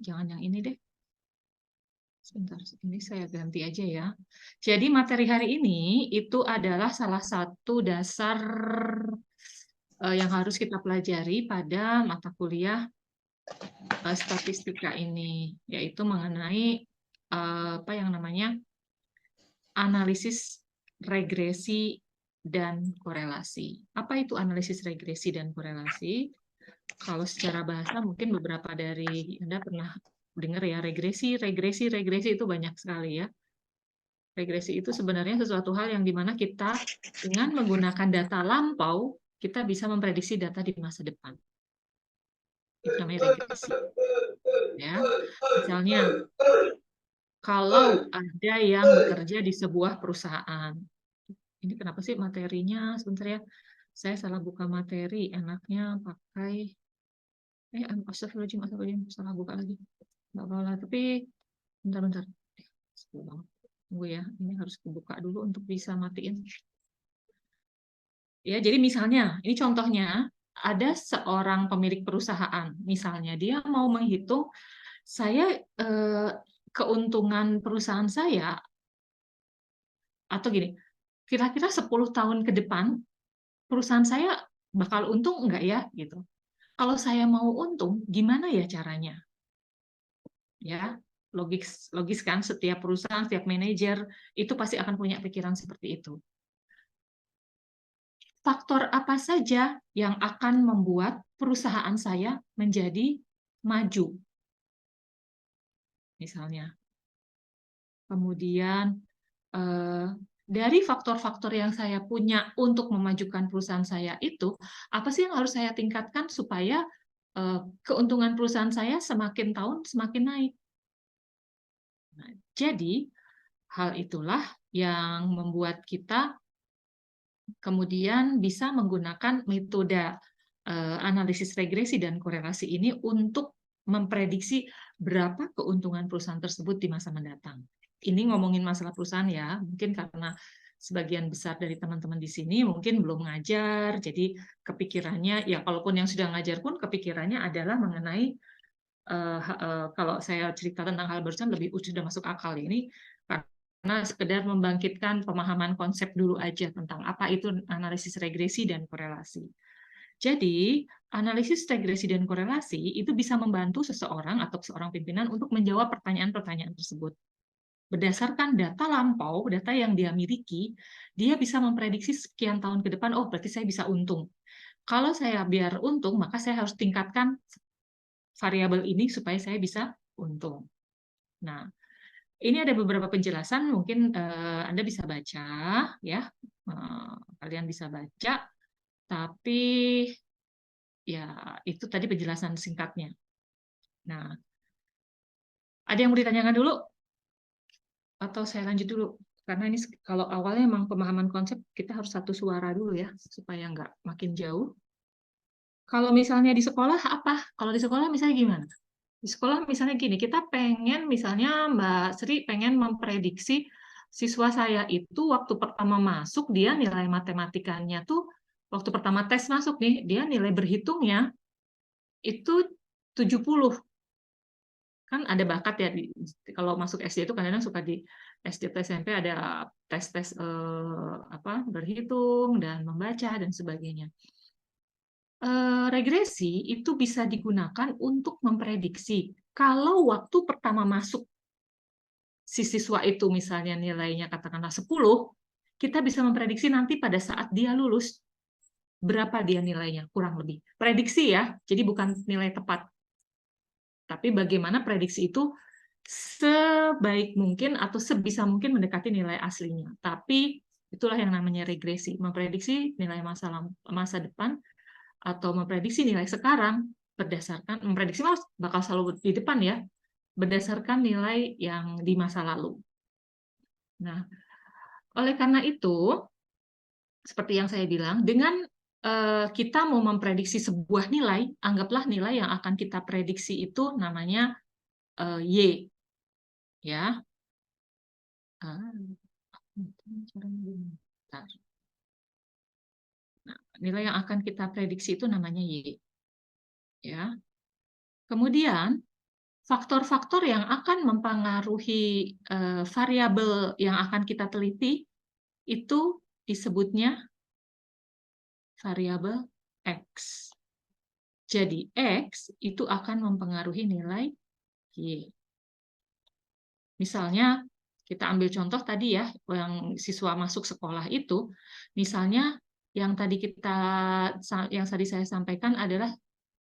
jangan yang ini deh. Sebentar, ini saya ganti aja ya. Jadi materi hari ini itu adalah salah satu dasar yang harus kita pelajari pada mata kuliah statistika ini, yaitu mengenai apa yang namanya analisis regresi dan korelasi. Apa itu analisis regresi dan korelasi? Kalau secara bahasa mungkin beberapa dari Anda pernah dengar ya, regresi itu banyak sekali ya. Regresi itu sebenarnya sesuatu hal yang dimana kita dengan menggunakan data lampau, kita bisa memprediksi data di masa depan. Itu namanya regresi. Ya, misalnya kalau ada yang bekerja di sebuah perusahaan. Ini kenapa sih materinya? Sebentar ya. Saya salah buka materi. Enaknya pakai astagfirullahaladzim, salah buka lagi. Nggak apa-apa, tapi bentar. Sebel banget. Tunggu ya, ini harus dibuka dulu untuk bisa matiin. Ya, jadi misalnya, ini contohnya, ada seorang pemilik perusahaan, misalnya dia mau menghitung keuntungan perusahaan saya, atau gini, kira-kira 10 tahun ke depan, perusahaan saya bakal untung enggak ya? Gitu. Kalau saya mau untung, gimana ya caranya? Ya, logis kan, setiap perusahaan, setiap manajer, itu pasti akan punya pikiran seperti itu. Faktor apa saja yang akan membuat perusahaan saya menjadi maju? Misalnya. Kemudian, dari faktor-faktor yang saya punya untuk memajukan perusahaan saya itu, apa sih yang harus saya tingkatkan supaya keuntungan perusahaan saya semakin tahun semakin naik? Nah, jadi, hal itulah yang membuat kita kemudian bisa menggunakan metode analisis regresi dan korelasi ini untuk memprediksi berapa keuntungan perusahaan tersebut di masa mendatang. Ini ngomongin masalah perusahaan ya, mungkin karena sebagian besar dari teman-teman di sini mungkin belum ngajar, jadi kepikirannya, ya kalaupun yang sudah ngajar pun kepikirannya adalah mengenai, kalau saya cerita tentang hal barusan lebih sudah masuk akal ini, karena sekedar membangkitkan pemahaman konsep dulu aja tentang apa itu analisis regresi dan korelasi. Jadi, analisis regresi dan korelasi itu bisa membantu seseorang atau seorang pimpinan untuk menjawab pertanyaan-pertanyaan tersebut. Berdasarkan data lampau, data yang dia miliki, dia bisa memprediksi sekian tahun ke depan, oh berarti saya bisa untung. Kalau saya biar untung, maka saya harus tingkatkan variabel ini supaya saya bisa untung. Nah, ini ada beberapa penjelasan, mungkin Anda bisa baca, ya, kalian bisa baca, tapi ya itu tadi penjelasan singkatnya. Nah, ada yang mau ditanyakan dulu? Atau saya lanjut dulu? Karena ini kalau awalnya memang pemahaman konsep, kita harus satu suara dulu ya, supaya nggak makin jauh. Kalau misalnya di sekolah apa? Kalau di sekolah misalnya gimana? Di sekolah misalnya gini, kita pengen misalnya Mbak Sri pengen memprediksi siswa saya itu waktu pertama masuk dia nilai matematikanya tuh waktu pertama tes masuk nih dia nilai berhitungnya itu 70. Kan ada bakat ya kalau masuk SD itu kadang-kadang suka di SD atau SMP ada tes-tes berhitung dan membaca dan sebagainya. Regresi itu bisa digunakan untuk memprediksi kalau waktu pertama masuk si siswa itu misalnya nilainya katakanlah 10, kita bisa memprediksi nanti pada saat dia lulus berapa dia nilainya kurang lebih. Prediksi ya, jadi bukan nilai tepat. Tapi bagaimana prediksi itu sebaik mungkin atau sebisa mungkin mendekati nilai aslinya. Tapi itulah yang namanya regresi, memprediksi nilai masa depan atau memprediksi nilai sekarang berdasarkan memprediksi bakal selalu di depan ya, berdasarkan nilai yang di masa lalu. Nah, oleh karena itu, seperti yang saya bilang, dengan kita mau memprediksi sebuah nilai, anggaplah nilai yang akan kita prediksi itu namanya Y. Ya. Nah, nilai yang akan kita prediksi itu namanya Y. Ya. Kemudian, faktor-faktor yang akan mempengaruhi variabel yang akan kita teliti itu disebutnya variabel X. Jadi X itu akan mempengaruhi nilai Y. Misalnya, kita ambil contoh tadi ya, yang siswa masuk sekolah itu, misalnya yang tadi saya sampaikan adalah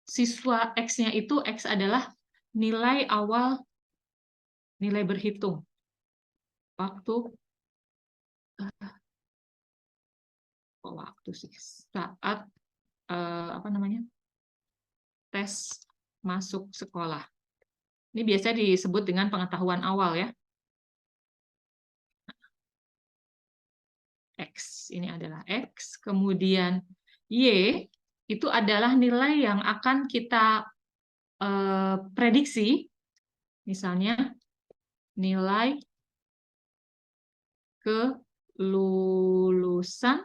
siswa X-nya itu, X adalah nilai awal, nilai berhitung. Waktu sih, saat tes masuk sekolah. Ini biasanya disebut dengan pengetahuan awal ya. X, ini adalah X, kemudian Y itu adalah nilai yang akan kita prediksi, misalnya nilai kelulusan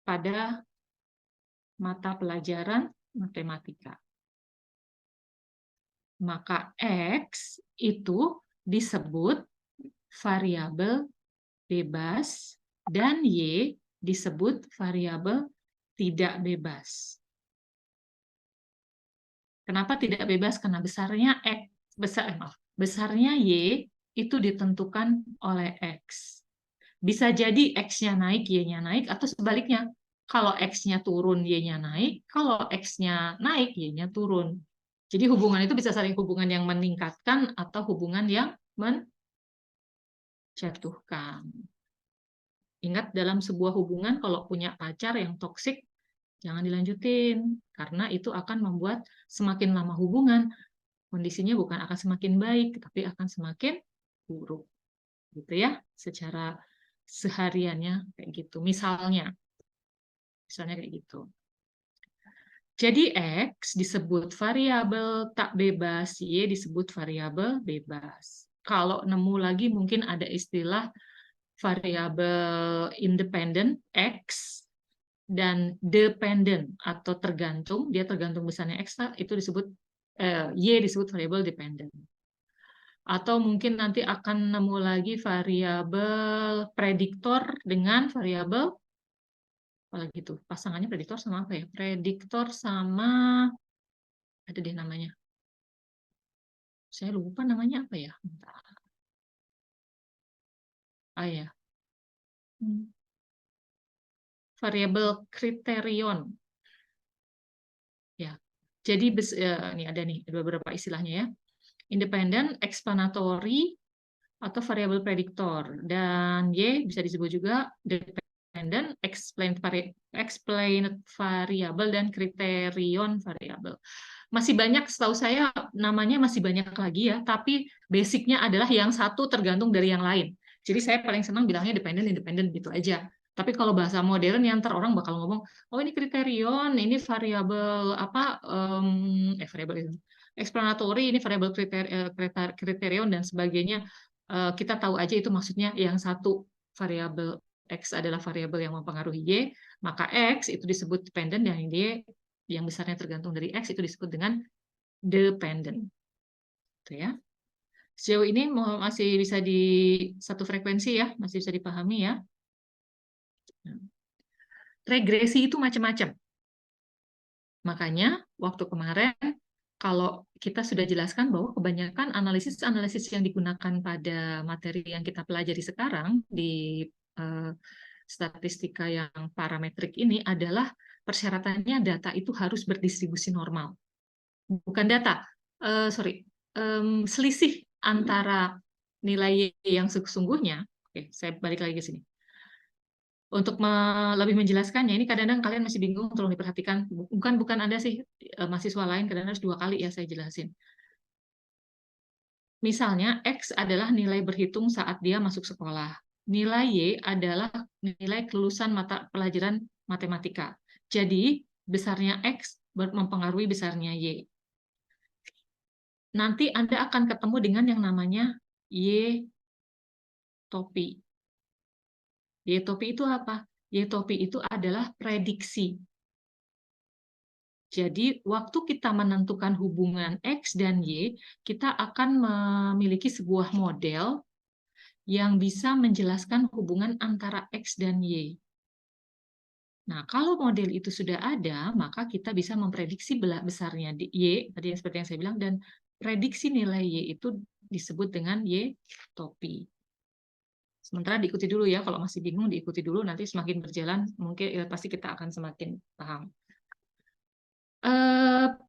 pada mata pelajaran matematika. Maka X itu disebut variabel bebas dan Y disebut variabel tidak bebas. Kenapa tidak bebas? Karena besarnya Y itu ditentukan oleh X. Bisa jadi X-nya naik, Y-nya naik, atau sebaliknya. Kalau X-nya turun, Y-nya naik. Kalau X-nya naik, Y-nya turun. Jadi hubungan itu bisa saling hubungan yang meningkatkan atau hubungan yang menjatuhkan. Ingat, dalam sebuah hubungan kalau punya pacar yang toksik, jangan dilanjutin. Karena itu akan membuat semakin lama hubungan, kondisinya bukan akan semakin baik, tapi akan semakin buruk. Gitu ya, secara sehariannya kayak gitu. Misalnya kayak gitu. Jadi X disebut variabel tak bebas, Y disebut variabel bebas. Kalau nemu lagi mungkin ada istilah variabel independent X dan dependent atau tergantung, dia tergantung besarnya X, itu disebut Y disebut variabel dependent. Atau mungkin nanti akan nemu lagi variabel prediktor dengan variabel apalagi tuh, pasangannya prediktor sama apa ya? Prediktor sama ada deh namanya. Saya lupa namanya apa ya. Ya. Variabel kriterion. Ya. Jadi ini ada nih beberapa istilahnya ya. Independent, explanatory, atau variabel prediktor. Dan Y bisa disebut juga dependent, explained variable, dan kriterion variable. Masih banyak, setahu saya namanya masih banyak lagi ya, tapi basicnya adalah yang satu tergantung dari yang lain. Jadi saya paling senang bilangnya dependent, independent gitu aja. Tapi kalau bahasa modern yang orang bakal ngomong, oh ini kriterion, ini variabel apa, variabel itu, explanatory, ini variabel kriterion dan sebagainya. Kita tahu aja itu maksudnya yang satu variabel X adalah variabel yang mempengaruhi Y, maka X itu disebut dependent dan Y yang besarnya tergantung dari X itu disebut dengan dependent. Itu ya. Sejauh ini masih bisa di satu frekuensi ya, masih bisa dipahami ya. Regresi itu macam-macam. Makanya waktu kemarin kalau kita sudah jelaskan bahwa kebanyakan analisis-analisis yang digunakan pada materi yang kita pelajari sekarang di statistika yang parametrik ini adalah persyaratannya data itu harus berdistribusi normal. Bukan data, selisih antara nilai yang sesungguhnya. Oke, saya balik lagi ke sini. Untuk lebih menjelaskannya, ini kadang-kadang kalian masih bingung, tolong diperhatikan. Bukan Anda sih, mahasiswa lain kadang-kadang harus 2 kali ya saya jelasin. Misalnya, X adalah nilai berhitung saat dia masuk sekolah. Nilai Y adalah nilai kelulusan mata pelajaran matematika. Jadi, besarnya X mempengaruhi besarnya Y. Nanti Anda akan ketemu dengan yang namanya Y topi. Y topi itu apa? Y topi itu adalah prediksi. Jadi, waktu kita menentukan hubungan X dan Y, kita akan memiliki sebuah model yang bisa menjelaskan hubungan antara X dan Y. Nah, kalau model itu sudah ada, maka kita bisa memprediksi besarnya di Y, tadi seperti yang saya bilang, dan prediksi nilai Y itu disebut dengan Y topi. Sementara diikuti dulu ya, kalau masih bingung diikuti dulu, nanti semakin berjalan mungkin pasti kita akan semakin paham.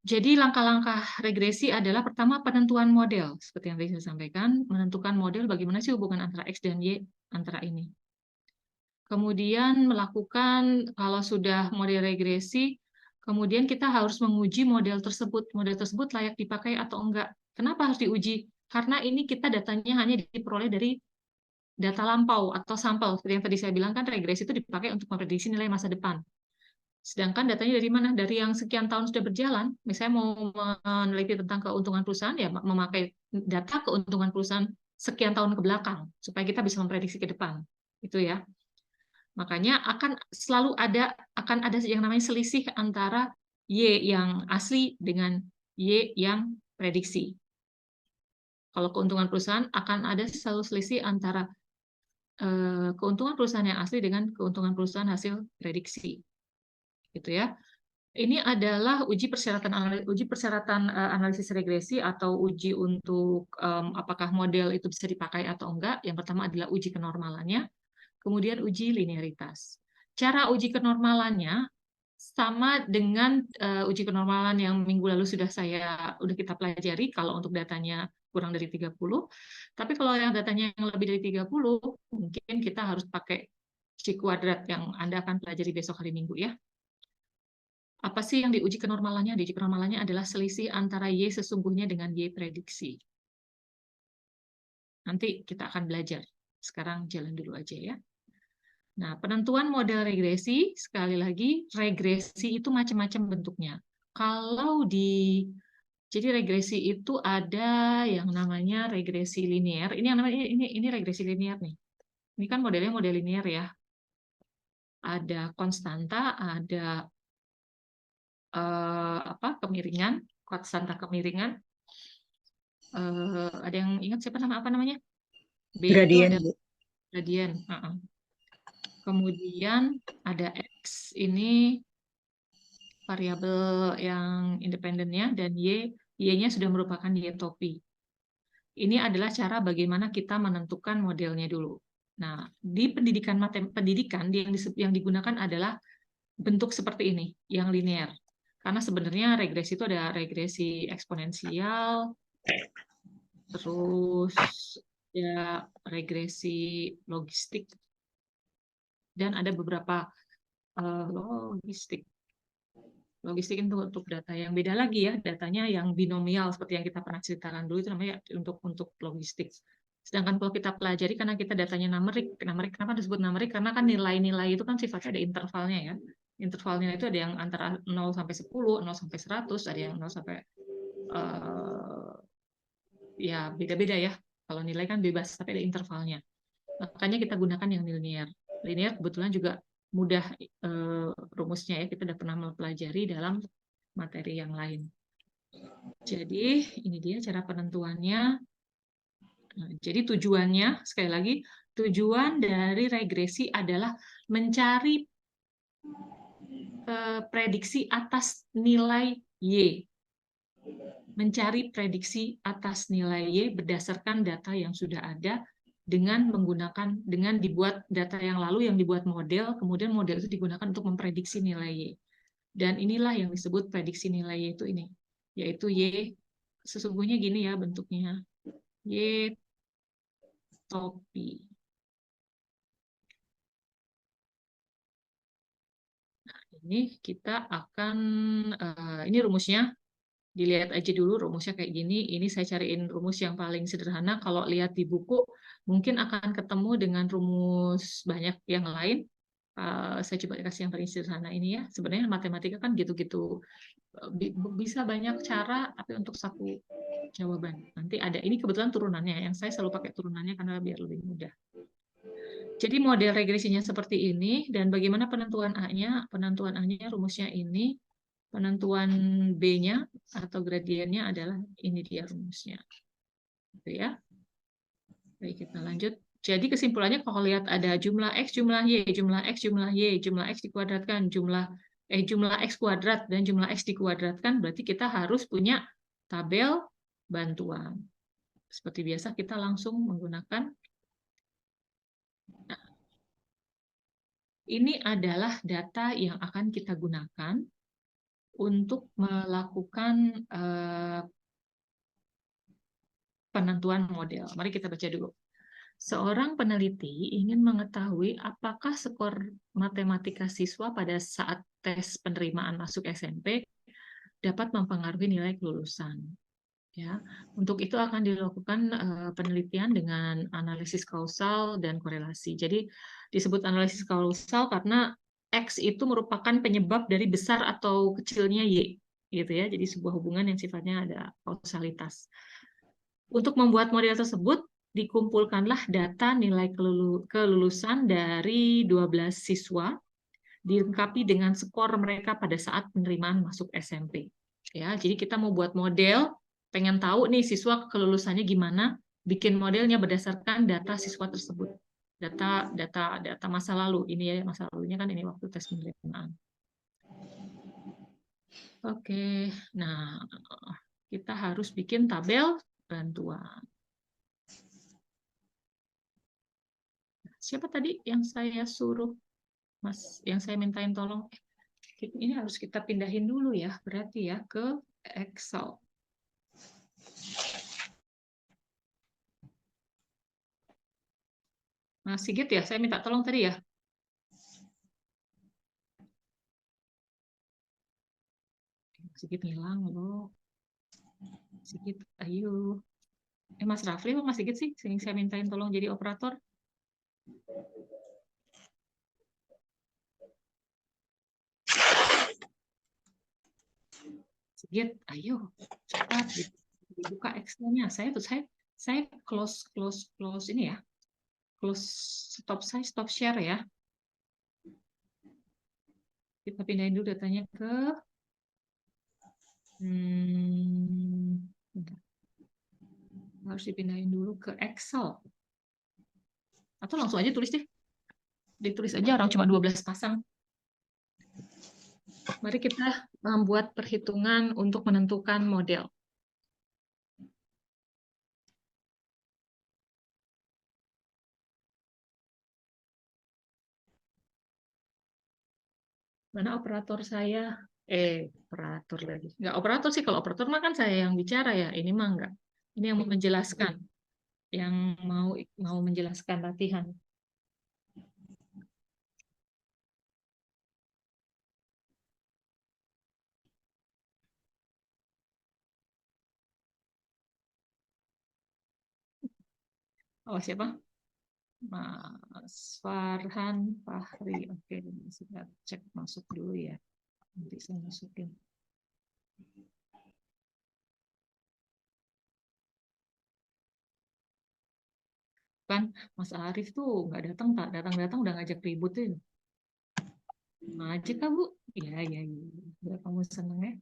Jadi langkah-langkah regresi adalah pertama penentuan model, seperti yang tadi saya sampaikan, menentukan model bagaimana sih hubungan antara X dan Y antara ini. Kemudian melakukan, kalau sudah model regresi, kemudian kita harus menguji model tersebut. Model tersebut layak dipakai atau enggak. Kenapa harus diuji? Karena ini kita datanya hanya diperoleh dari data lampau atau sampel. Seperti yang tadi saya bilang kan regresi itu dipakai untuk memprediksi nilai masa depan. Sedangkan datanya dari mana? Dari yang sekian tahun sudah berjalan. Misalnya mau meneliti tentang keuntungan perusahaan, ya memakai data keuntungan perusahaan sekian tahun ke belakang, supaya kita bisa memprediksi ke depan. Itu ya. Makanya akan selalu akan ada yang namanya selisih antara Y yang asli dengan Y yang prediksi. Kalau keuntungan perusahaan akan ada selalu selisih antara keuntungan perusahaan yang asli dengan keuntungan perusahaan hasil prediksi. Gitu ya. Ini adalah uji persyaratan analisis regresi atau uji untuk apakah model itu bisa dipakai atau enggak. Yang pertama adalah uji kenormalannya. Kemudian uji linearitas. Cara uji kenormalannya sama dengan uji kenormalan yang minggu lalu sudah kita pelajari kalau untuk datanya kurang dari 30. Tapi kalau yang datanya yang lebih dari 30, mungkin kita harus pakai Chi kuadrat yang Anda akan pelajari besok hari Minggu ya. Apa sih yang diuji kenormalannya? Diuji kenormalannya adalah selisih antara Y sesungguhnya dengan Y prediksi. Nanti kita akan belajar. Sekarang jalan dulu aja ya. Nah, penentuan model regresi, sekali lagi, regresi itu macam-macam bentuknya. Jadi regresi itu ada yang namanya regresi linear. Ini yang namanya ini regresi linear nih. Ini kan modelnya model linear ya. Ada konstanta, ada kemiringan, konstanta kemiringan. Ada yang ingat siapa apa namanya? B itu ada gradien. Kemudian ada X, ini variabel yang independennya, dan Y-nya sudah merupakan Y topi. Ini adalah cara bagaimana kita menentukan modelnya dulu. Nah, di pendidikan yang digunakan adalah bentuk seperti ini, yang linear. Karena sebenarnya regresi itu ada regresi eksponensial, terus ya regresi logistik, dan ada beberapa logistik itu untuk data yang beda lagi ya, datanya yang binomial seperti yang kita pernah ceritakan dulu, itu namanya untuk logistik. Sedangkan kalau kita pelajari, karena kita datanya numerik, kenapa disebut numerik? Karena kan nilai-nilai itu kan sifatnya ada intervalnya ya. Intervalnya itu ada yang antara 0 sampai 10, 0 sampai 100, ada yang 0 sampai ya beda-beda ya. Kalau nilai kan bebas, tapi ada intervalnya. Makanya kita gunakan yang linear. Linear kebetulan juga mudah rumusnya ya, kita sudah pernah mempelajari dalam materi yang lain. Jadi ini dia cara penentuannya. Nah, jadi tujuannya, sekali lagi, tujuan dari regresi adalah mencari prediksi atas nilai Y. Mencari prediksi atas nilai Y berdasarkan data yang sudah ada, dengan dibuat data yang lalu yang dibuat model, kemudian model itu digunakan untuk memprediksi nilai Y. Dan inilah yang disebut prediksi nilai Y itu ini, yaitu Y sesungguhnya gini ya bentuknya, Y topi. Nah, ini kita akan, ini rumusnya, dilihat aja dulu rumusnya kayak gini. Ini saya cariin rumus yang paling sederhana. Kalau lihat di buku, mungkin akan ketemu dengan rumus banyak yang lain. Saya coba kasih yang paling sederhana ini ya. Sebenarnya matematika kan gitu-gitu. Bisa banyak cara, tapi untuk satu jawaban. Nanti ada, ini kebetulan turunannya. Yang saya selalu pakai turunannya karena biar lebih mudah. Jadi model regresinya seperti ini, dan bagaimana penentuan A-nya? Penentuan A-nya rumusnya ini. Penentuan B-nya atau gradiennya adalah ini dia rumusnya. Gitu ya. Baik, kita lanjut. Jadi kesimpulannya kalau lihat ada jumlah X, jumlah Y, jumlah X, jumlah Y, jumlah X dikuadratkan, jumlah X kuadrat dan jumlah X dikuadratkan, berarti kita harus punya tabel bantuan. Seperti biasa kita langsung menggunakan. Nah, ini adalah data yang akan kita gunakan untuk melakukan penentuan model. Mari kita baca dulu. Seorang peneliti ingin mengetahui apakah skor matematika siswa pada saat tes penerimaan masuk SMP dapat mempengaruhi nilai kelulusan. Ya, untuk itu akan dilakukan penelitian dengan analisis kausal dan korelasi. Jadi disebut analisis kausal karena X itu merupakan penyebab dari besar atau kecilnya Y, gitu ya. Jadi sebuah hubungan yang sifatnya ada kausalitas. Untuk membuat model tersebut, dikumpulkanlah data nilai kelulusan dari 12 siswa, dilengkapi dengan skor mereka pada saat penerimaan masuk SMP. Ya, jadi kita mau buat model, pengen tahu nih siswa kelulusannya gimana, bikin modelnya berdasarkan data siswa tersebut. Data masa lalu. Ini ya masa lalunya kan ini waktu tes penerimaan. Oke, nah kita harus bikin tabel bantuan. Siapa tadi yang saya suruh, Mas, yang saya mintain tolong? Ini harus kita pindahin dulu ya, berarti ya ke Excel. Mas Sigit ya, saya minta tolong tadi ya. Sigit hilang loh. Sigit, ayo. Mas Rafli, Mas Sigit sih, saya mintain tolong jadi operator. Sigit, ayo, cepat dibuka Excel-nya. Saya close ini ya. Close stop share ya. Kita pindahin dulu datanya ke harus dipindahin dulu ke Excel. Atau langsung aja tulis deh. Ditulis aja, orang cuma 12 pasang. Mari kita membuat perhitungan untuk menentukan model. Mana operator saya? Operator lagi. Nggak operator sih, kalau operator mah kan saya yang bicara ya. Ini mah enggak. Ini yang mau menjelaskan. Yang mau menjelaskan latihan. Oh, siapa? Mas Farhan Fahri. Oke, saya cek masuk dulu ya. Nanti saya masukin. Kan Mas Arif tuh nggak datang, tak datang udah ngajak ribut tuh. Ngajak kah Bu? Iya, iya, iya. Biar kamu seneng ya.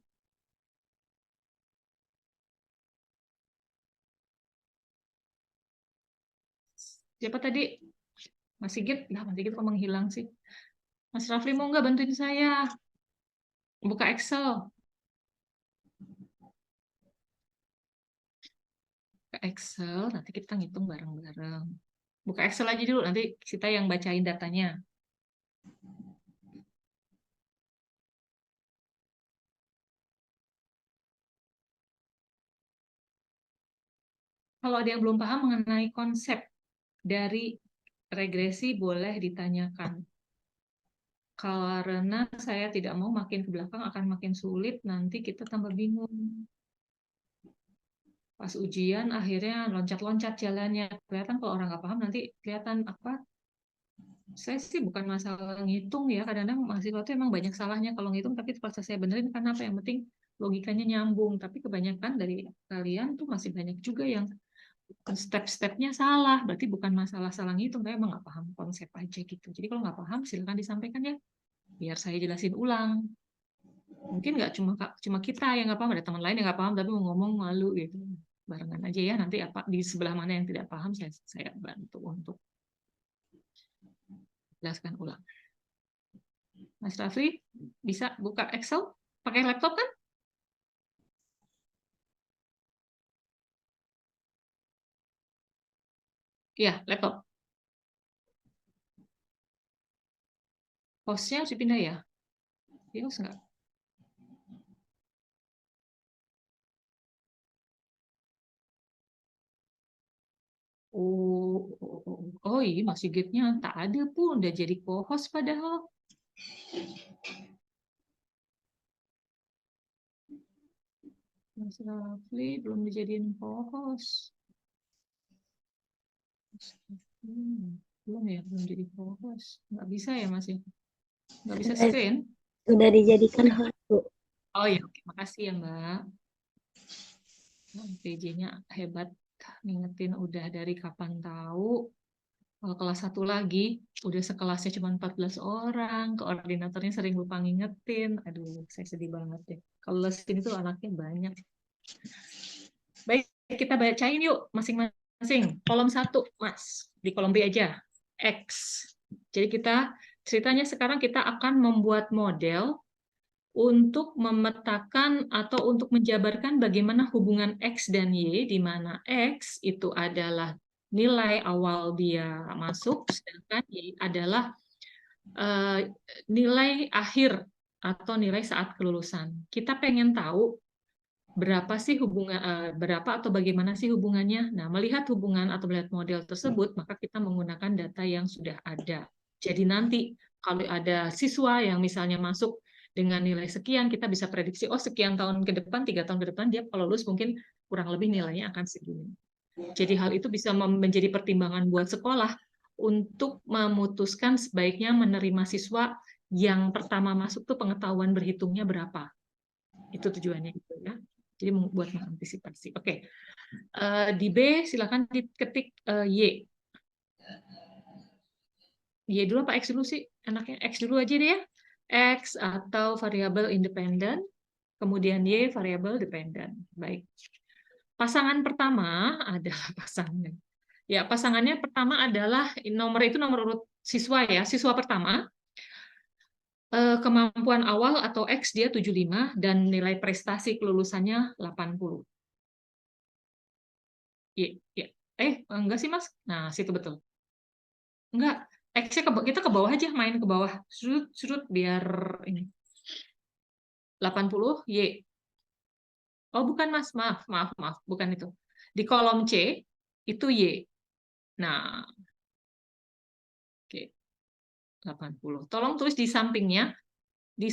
Siapa tadi? Mas Sigit? Lah, Mas Sigit kok menghilang sih? Mas Rafli mau nggak bantuin saya? Buka Excel. Buka Excel, nanti kita ngitung bareng-bareng. Buka Excel aja dulu, nanti kita yang bacain datanya. Kalau ada yang belum paham mengenai konsep dari regresi, boleh ditanyakan. Karena saya tidak mau makin ke belakang akan makin sulit, nanti kita tambah bingung. Pas ujian akhirnya loncat-loncat jalannya. Kelihatan kalau orang nggak paham nanti kelihatan apa. Saya sih bukan masalah ngitung ya, kadang-kadang mahasiswa itu emang banyak salahnya kalau ngitung, tapi pas saya benerin karena apa yang penting logikanya nyambung. Tapi kebanyakan dari kalian tuh masih banyak juga yang step-stepnya salah, berarti bukan masalah salah ngitung, tapi emang nggak paham konsep aja gitu. Jadi kalau nggak paham silakan disampaikan ya, biar saya jelasin ulang. Mungkin nggak cuma kita yang nggak paham, ada teman lain yang nggak paham tapi mau ngomong malu gitu. Barengan aja ya, nanti apa di sebelah mana yang tidak paham saya bantu untuk jelaskan ulang. Mas Rafli bisa buka Excel pakai laptop kan? Iya, laptop. Hostnya harus dipindah ya? Iya, host nggak? Oh, iya masih gate-nya tak ada pun, udah jadi co-host padahal. Mas Rafli belum dijadiin co-host. Belum ya, belum jadi co-host. Nggak bisa ya Mas ya? Nggak bisa Sudah, screen? sudah dijadikan Udah. host, Bu. Oh ya, oke. Makasih ya Mbak. PJ-nya hebat, ngingetin udah dari kapan tahu. Kalau kelas satu lagi, udah sekelasnya cuma 14 orang, koordinatornya sering lupa ngingetin. Aduh, saya sedih banget deh. Kalau les ini tuh anaknya banyak. Baik, kita bacain yuk masing-masing. Kolom satu, Mas. Di kolom B aja. X. Jadi kita ceritanya sekarang kita akan membuat model untuk memetakan atau untuk menjabarkan bagaimana hubungan X dan Y, di mana X itu adalah nilai awal dia masuk, sedangkan Y adalah nilai akhir atau nilai saat kelulusan. Kita pengen tahu berapa atau bagaimana sih hubungannya. Nah, melihat hubungan atau melihat model tersebut, maka kita menggunakan data yang sudah ada. Jadi nanti kalau ada siswa yang misalnya masuk dengan nilai sekian, kita bisa prediksi, oh sekian tahun ke depan, 3 tahun ke depan, dia kalau lulus mungkin kurang lebih nilainya akan segini. Jadi hal itu bisa menjadi pertimbangan buat sekolah untuk memutuskan sebaiknya menerima siswa yang pertama masuk tuh pengetahuan berhitungnya berapa. Itu tujuannya gitu ya. Jadi buat mengantisipasi. Oke. Di B silakan diketik Y. Y dulu apa X dulu sih? Enaknya X dulu aja deh ya. X atau variabel independen, kemudian Y variabel dependen. Baik. Pasangan pertama adalah pasangan. Ya, pasangannya pertama adalah nomor itu nomor urut siswa ya. Siswa pertama kemampuan awal atau X dia 75 dan nilai prestasi kelulusannya 80. Iya, iya. Enggak sih, Mas. Nah, situ betul. Enggak. X-nya kita ke bawah aja, main ke bawah. Surut, surut biar ini. 80 Y. Oh, bukan, Mas. Maaf, maaf, maaf. Bukan itu. Di kolom C, itu Y. Nah, oke. 80. Tolong tulis di sampingnya. Di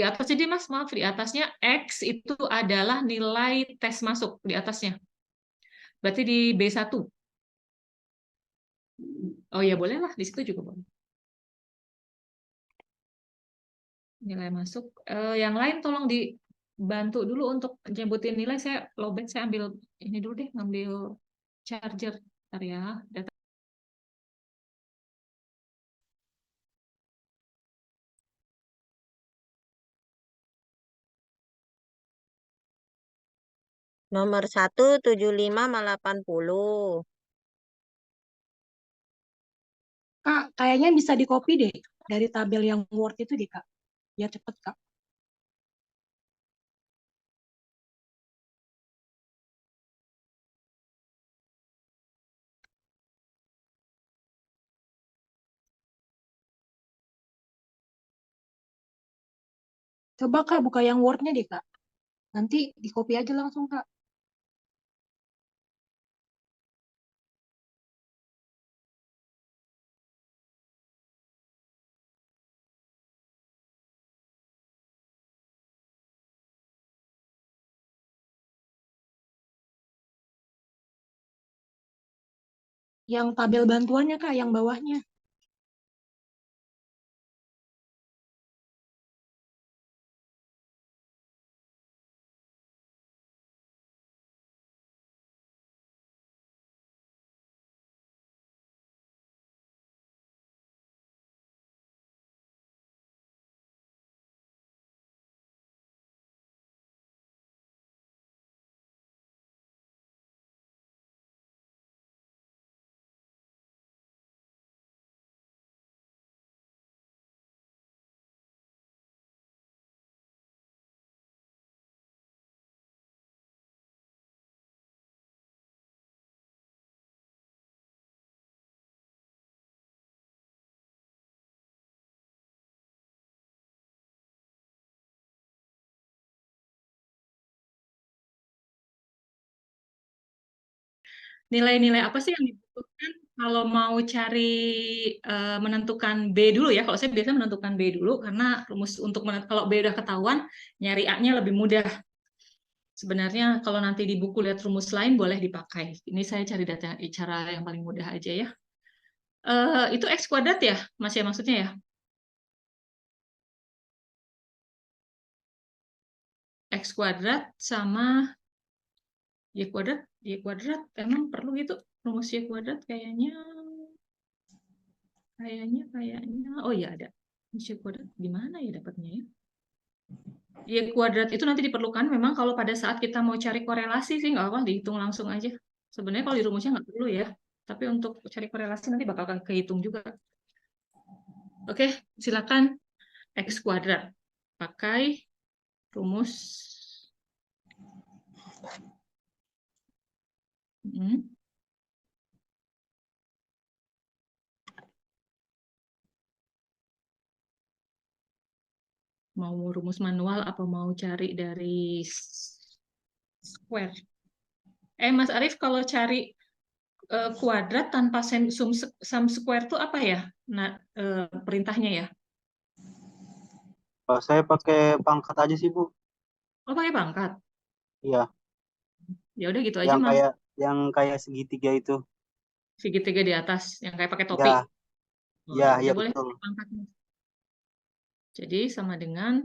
atas jadi Mas, maaf. Di atasnya X itu adalah nilai tes masuk di atasnya. Berarti di B1. Oh ya, bolehlah. Di situ juga boleh. Nilai masuk. Yang lain tolong dibantu dulu untuk nyebutin nilai. Saya lowbat, saya ambil ini dulu deh, ngambil charger. Bentar ya. Data. Nomor 1, 75 sama 80. Kak, kayaknya bisa di-copy deh dari tabel yang Word itu deh, Kak. Ya cepet, Kak. Coba Kak buka yang Word-nya deh, Kak. Nanti di-copy aja langsung, Kak. Yang tabel bantuannya, Kak, yang bawahnya. Nilai-nilai apa sih yang dibutuhkan kalau mau cari menentukan B dulu ya? Kalau saya biasanya menentukan B dulu karena rumus untuk kalau B udah ketahuan, nyari A-nya lebih mudah. Sebenarnya kalau nanti di buku lihat rumus lain boleh dipakai. Ini saya cari data cara yang paling mudah aja ya. Itu X kuadrat ya, Mas ya maksudnya ya? X kuadrat sama Y kuadrat emang perlu gitu rumus Y kuadrat kayaknya oh ya ada rumus Y kuadrat di mana ya dapatnya ya? Y kuadrat itu nanti diperlukan memang kalau pada saat kita mau cari korelasi sih nggak apa dihitung langsung aja. Sebenarnya kalau di rumusnya nggak perlu ya, tapi untuk cari korelasi nanti bakal kehitung juga. Oke, silakan X kuadrat pakai rumus. Mau rumus manual apa mau cari dari square? Mas Arief, kalau cari kuadrat tanpa sum square itu apa ya? Nah, perintahnya ya? Kalau saya pakai pangkat aja sih, Bu. Oh, pakai pangkat. Iya, Ya udah gitu aja, Mas. yang kayak segitiga itu. Segitiga di atas, yang kayak pakai topi. Ya, Oh, ya, ya ya udah boleh betul. pakai pangkat. Jadi sama dengan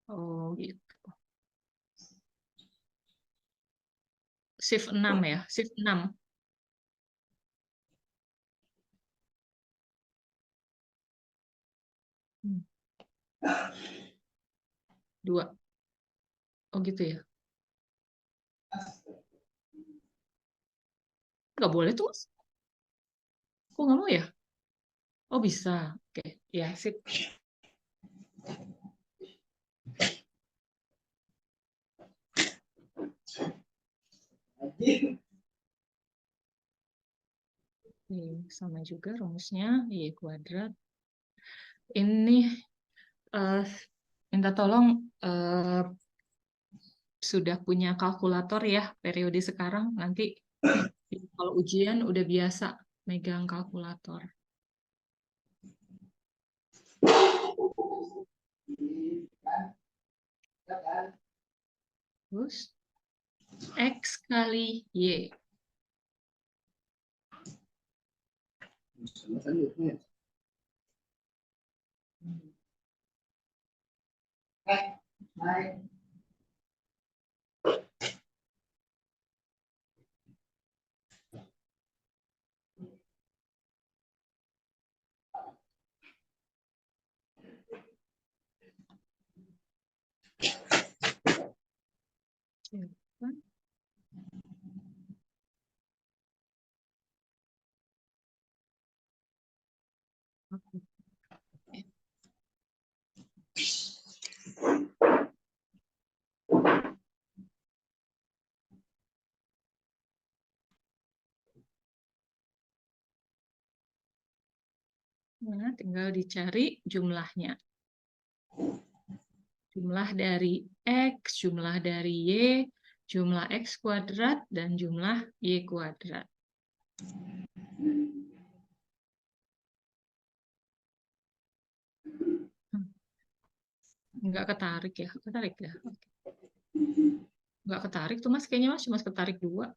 oh gitu. Shift 6 ya, shift 6. Hmm. 2. Oh gitu ya. Nggak boleh tuh, Mas. Kok nggak mau ya? Oh bisa. Oke, ya sip. Sama juga rumusnya Y kuadrat. Ini minta tolong sudah punya kalkulator ya periode sekarang. Nanti kalau ujian udah biasa megang kalkulator. Terus X kali Y. Nah, tinggal dicari jumlahnya. Jumlah dari X, jumlah dari Y, jumlah X kuadrat, dan jumlah Y kuadrat. Nggak ketarik ya? Ketarik ya? Nggak ketarik tuh Mas, kayaknya Mas cuma ketarik 2.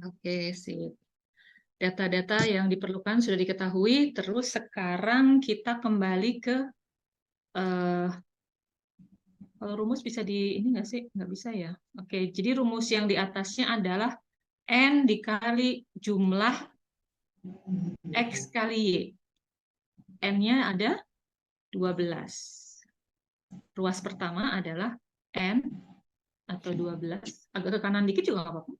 Oke, sip. Data-data yang diperlukan sudah diketahui, terus sekarang kita kembali ke kalau rumus bisa di ini nggak sih? Nggak bisa ya. Oke, jadi rumus yang di atasnya adalah N dikali jumlah X kali Y. N-nya ada 12. Ruas pertama adalah N atau 12. Agak ke kanan dikit juga nggak apa-apa.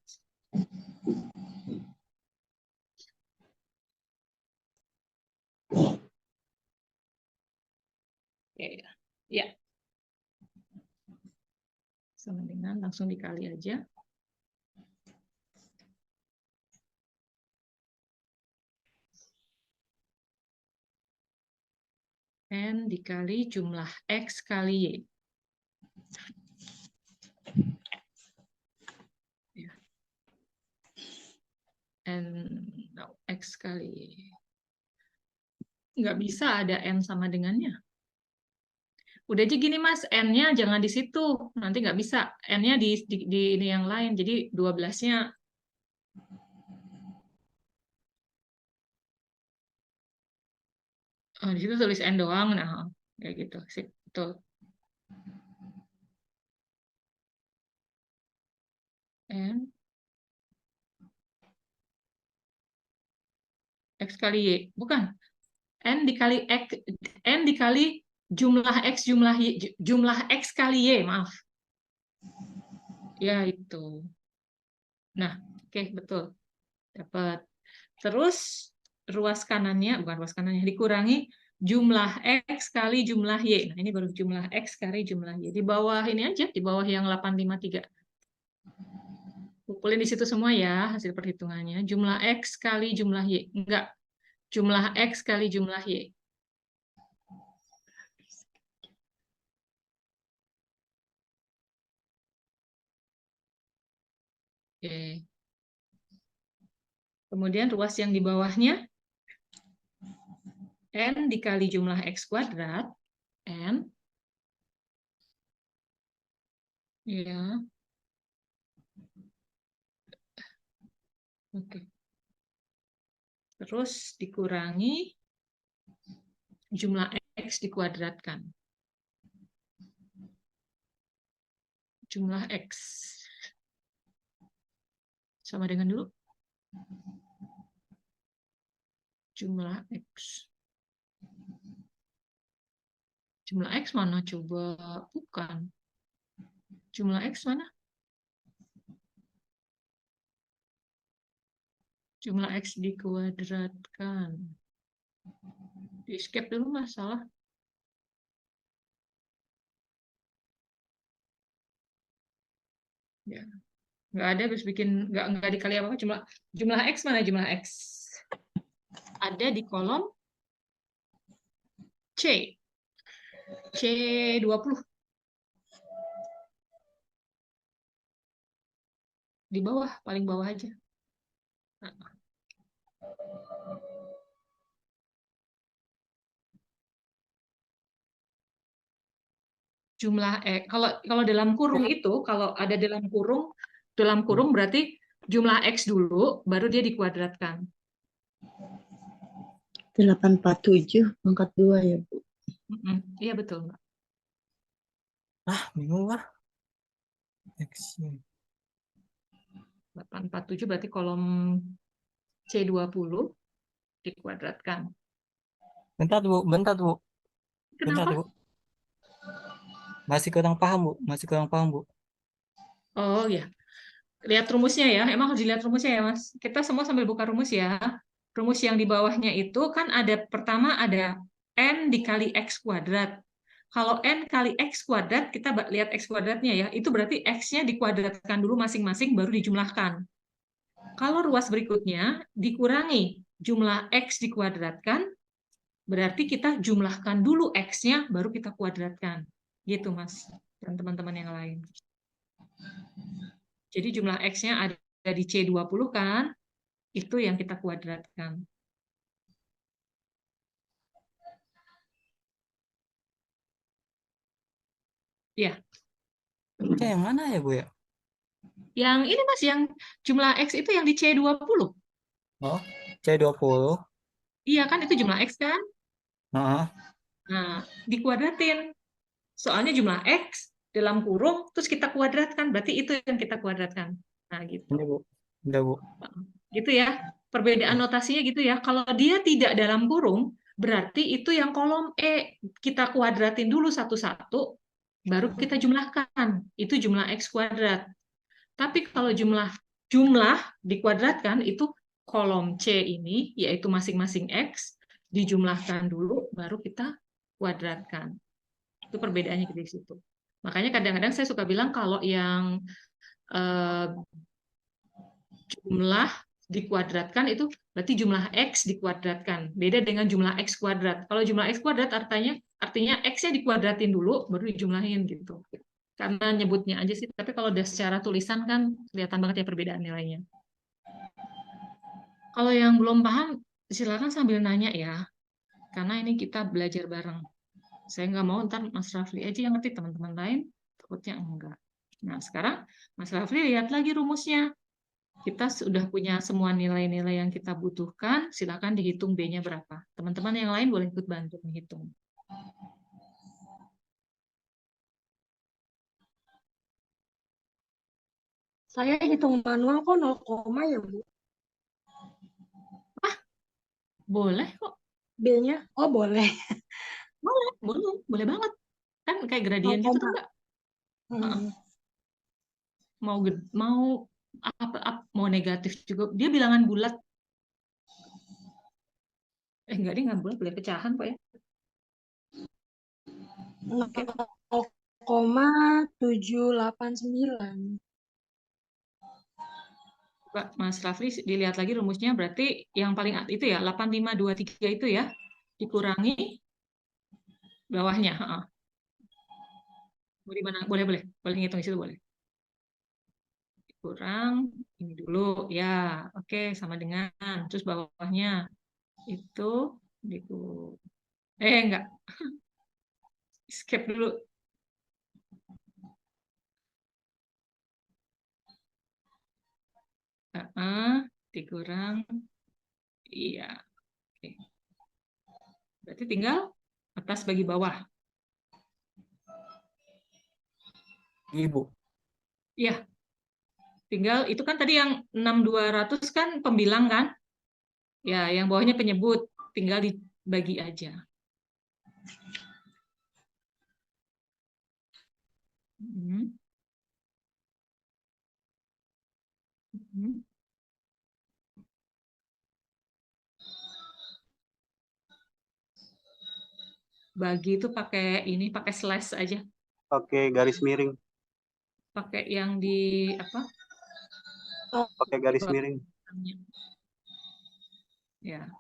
Oke, ya. Sama dengan langsung dikali aja. N dikali jumlah X kali Y. Ya. N X kali Y. Nggak bisa ada N sama dengannya. Udah aja gini Mas, N-nya jangan di situ. Nanti nggak bisa. N-nya di ini yang lain. Jadi 12-nya. Di situ tulis N doang. Nah, kayak gitu. Sip, betul. N X kali Y. Bukan. N dikali X, N dikali jumlah X jumlah Y, jumlah X kali Y, maaf. Ya, itu. Nah, oke, betul. Dapat. Terus ruas kanannya, bukan ruas kanannya, dikurangi jumlah X kali jumlah Y. Nah, ini baru jumlah X kali jumlah Y. Di bawah ini aja, di bawah yang 853. Kumpulin di situ semua ya, hasil perhitungannya. Jumlah X kali jumlah Y. Enggak. Jumlah X kali jumlah Y. Oke. Kemudian ruas yang di bawahnya, N dikali jumlah X kuadrat, N, ya, oke. Terus dikurangi jumlah X dikuadratkan. Jumlah X. Sama dengan dulu. Jumlah X. Jumlah X mana coba? Bukan. Jumlah X mana? Jumlah X dikuadratkan. Di escape dulu masalah. Ya. Nggak ada, harus bikin, nggak dikali apa-apa. Jumlah X mana jumlah X? Ada di kolom C. C20. Di bawah, paling bawah aja. Jumlah kalau dalam kurung itu, kalau ada dalam kurung berarti jumlah X dulu, baru dia dikuadratkan. 847 pangkat 2 ya, Bu. Iya, betul, Mbak. Bingung lah. X. 847 berarti kolom C20 dikuadratkan. Bentar, Bu. Kenapa? Bentar, Bu. Masih kurang paham, Bu. Oh ya, lihat rumusnya ya. Emang harus dilihat rumusnya ya, Mas. Kita semua sambil buka rumus ya. Rumus yang di bawahnya itu kan ada, pertama ada N dikali X kuadrat. Kalau N kali X kuadrat, kita lihat X kuadratnya ya, itu berarti X-nya dikuadratkan dulu masing-masing, baru dijumlahkan. Kalau ruas berikutnya, dikurangi jumlah X dikuadratkan, berarti kita jumlahkan dulu X-nya, baru kita kuadratkan. Gitu, Mas. Dan teman-teman yang lain. Jadi jumlah X-nya ada di C20 kan, itu yang kita kuadratkan. Ya. Yang mana ya, Bu ya? Yang ini Mas, yang jumlah X itu yang di C20. Oh, C20. Iya kan, itu jumlah X kan? Nah, Nah, dikuadratin. Soalnya jumlah X dalam kurung, terus kita kuadratkan, berarti itu yang kita kuadratkan. Nah, gitu. ini, Bu. Udah, Bu. Gitu ya. Perbedaan notasinya gitu ya. Kalau dia tidak dalam kurung, berarti itu yang kolom E. Kita kuadratin dulu satu-satu, baru kita jumlahkan. Itu jumlah X kuadrat. Tapi kalau jumlah dikuadratkan, itu kolom C ini, yaitu masing-masing X, dijumlahkan dulu, baru kita kuadratkan. Itu perbedaannya di situ. Makanya kadang-kadang saya suka bilang kalau yang jumlah dikuadratkan itu berarti jumlah X dikuadratkan. Beda dengan jumlah X kuadrat. Kalau jumlah X kuadrat artinya X-nya dikuadratin dulu, baru dijumlahin gitu. Karena nyebutnya aja sih, tapi kalau udah secara tulisan kan kelihatan banget ya perbedaan nilainya. Kalau yang belum paham, silakan sambil nanya ya. Karena ini kita belajar bareng. Saya nggak mau ntar Mas Rafli aja yang ngerti, teman-teman lain takutnya enggak. Nah, sekarang Mas Rafli lihat lagi rumusnya. Kita sudah punya semua nilai-nilai yang kita butuhkan, silakan dihitung B-nya berapa. Teman-teman yang lain boleh ikut bantu menghitung. Saya hitung manual kok 0, ya Bu. Boleh kok. B-nya? Oh, boleh. Boleh banget. Kan kayak gradien 0, gitu tuh, Mbak. Mau mau negatif juga. Dia bilangan bulat. Enggak, dia nggak bulat, boleh pecahan kok ya. 0,789. Mas Rafli dilihat lagi rumusnya, berarti yang paling itu ya 8523 itu ya dikurangi bawahnya. Boleh ngitung di situ boleh. Kurang ini dulu ya, oke, sama dengan terus bawahnya itu enggak, skip dulu. Dikurang, iya, oke. Berarti tinggal atas bagi bawah. Ibu. Iya, tinggal itu kan tadi yang 6200 kan pembilang kan, ya yang bawahnya penyebut, tinggal dibagi aja. Bagi itu pakai slash aja. Pakai garis miring. Pakai yang di apa? Pakai garis miring. Ya.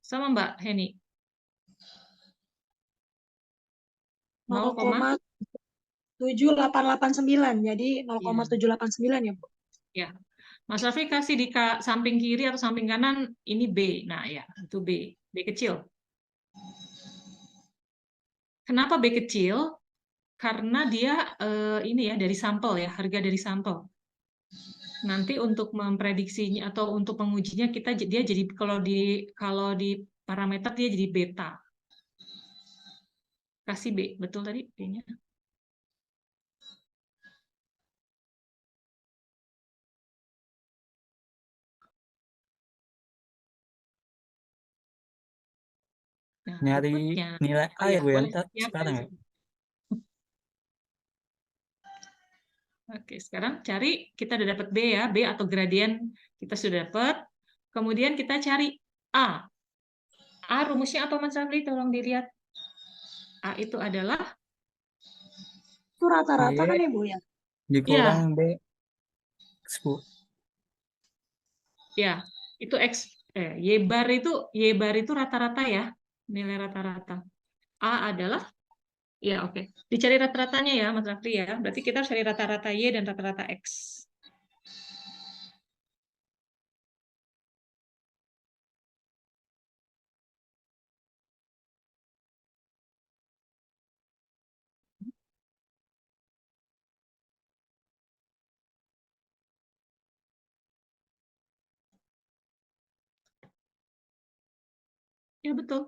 Sama Mbak Heni. 0,7889. Jadi 0,789 ya, Bu. Ya. Mas Raffi kasih di samping kiri atau samping kanan ini B. Nah, ya, itu B. B kecil. Kenapa B kecil? Karena dia ini ya dari sampel ya, harga dari sampel. Nanti untuk memprediksinya atau untuk mengujinya dia jadi kalau di parameter dia jadi beta. Kasih B, betul tadi B-nya? Nah, nyari nilai A ya Bu ya sekarang ya. Oke, sekarang kita udah dapat B ya, B atau gradien kita sudah dapat. Kemudian kita cari A. A rumusnya apa Mas Rafli? Tolong dilihat. A itu adalah itu rata-rata kan ya Bu ya? Dikurang B. Bu. Ya, itu Y bar itu rata-rata ya, nilai rata-rata. A adalah ya oke. Dicari rata-ratanya ya Mas Rafli ya. Berarti kita harus cari rata-rata Y dan rata-rata X. Ya betul.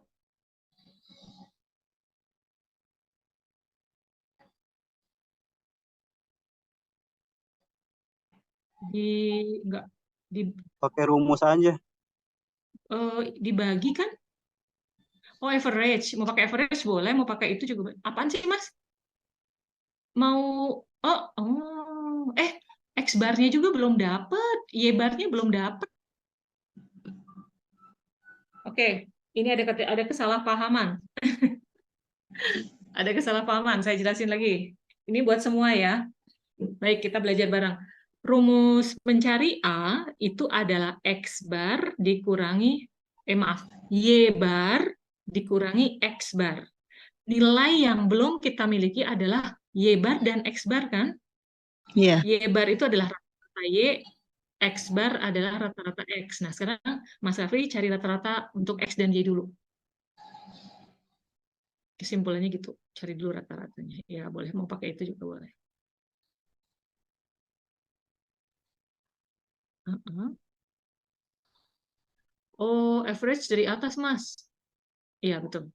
Pakai rumus aja. Dibagi kan? Oh, average. Mau pakai average boleh, mau pakai itu juga. Apaan sih, Mas? Mau X bar-nya juga belum dapat, Y bar-nya belum dapat. Oke, ini ada kesalahpahaman. Ada kesalahpahaman, saya jelasin lagi. Ini buat semua ya. Baik, kita belajar bareng. Rumus mencari A itu adalah X bar dikurangi, Y bar dikurangi X bar. Nilai yang belum kita miliki adalah Y bar dan X bar kan? Iya. Y bar itu adalah rata-rata Y, X bar adalah rata-rata X. Nah, sekarang Mas Raffi cari rata-rata untuk X dan Y dulu. Kesimpulannya gitu, cari dulu rata-ratanya. Ya, boleh. Mau pakai itu juga boleh. Oh, average dari atas, Mas. Iya, betul.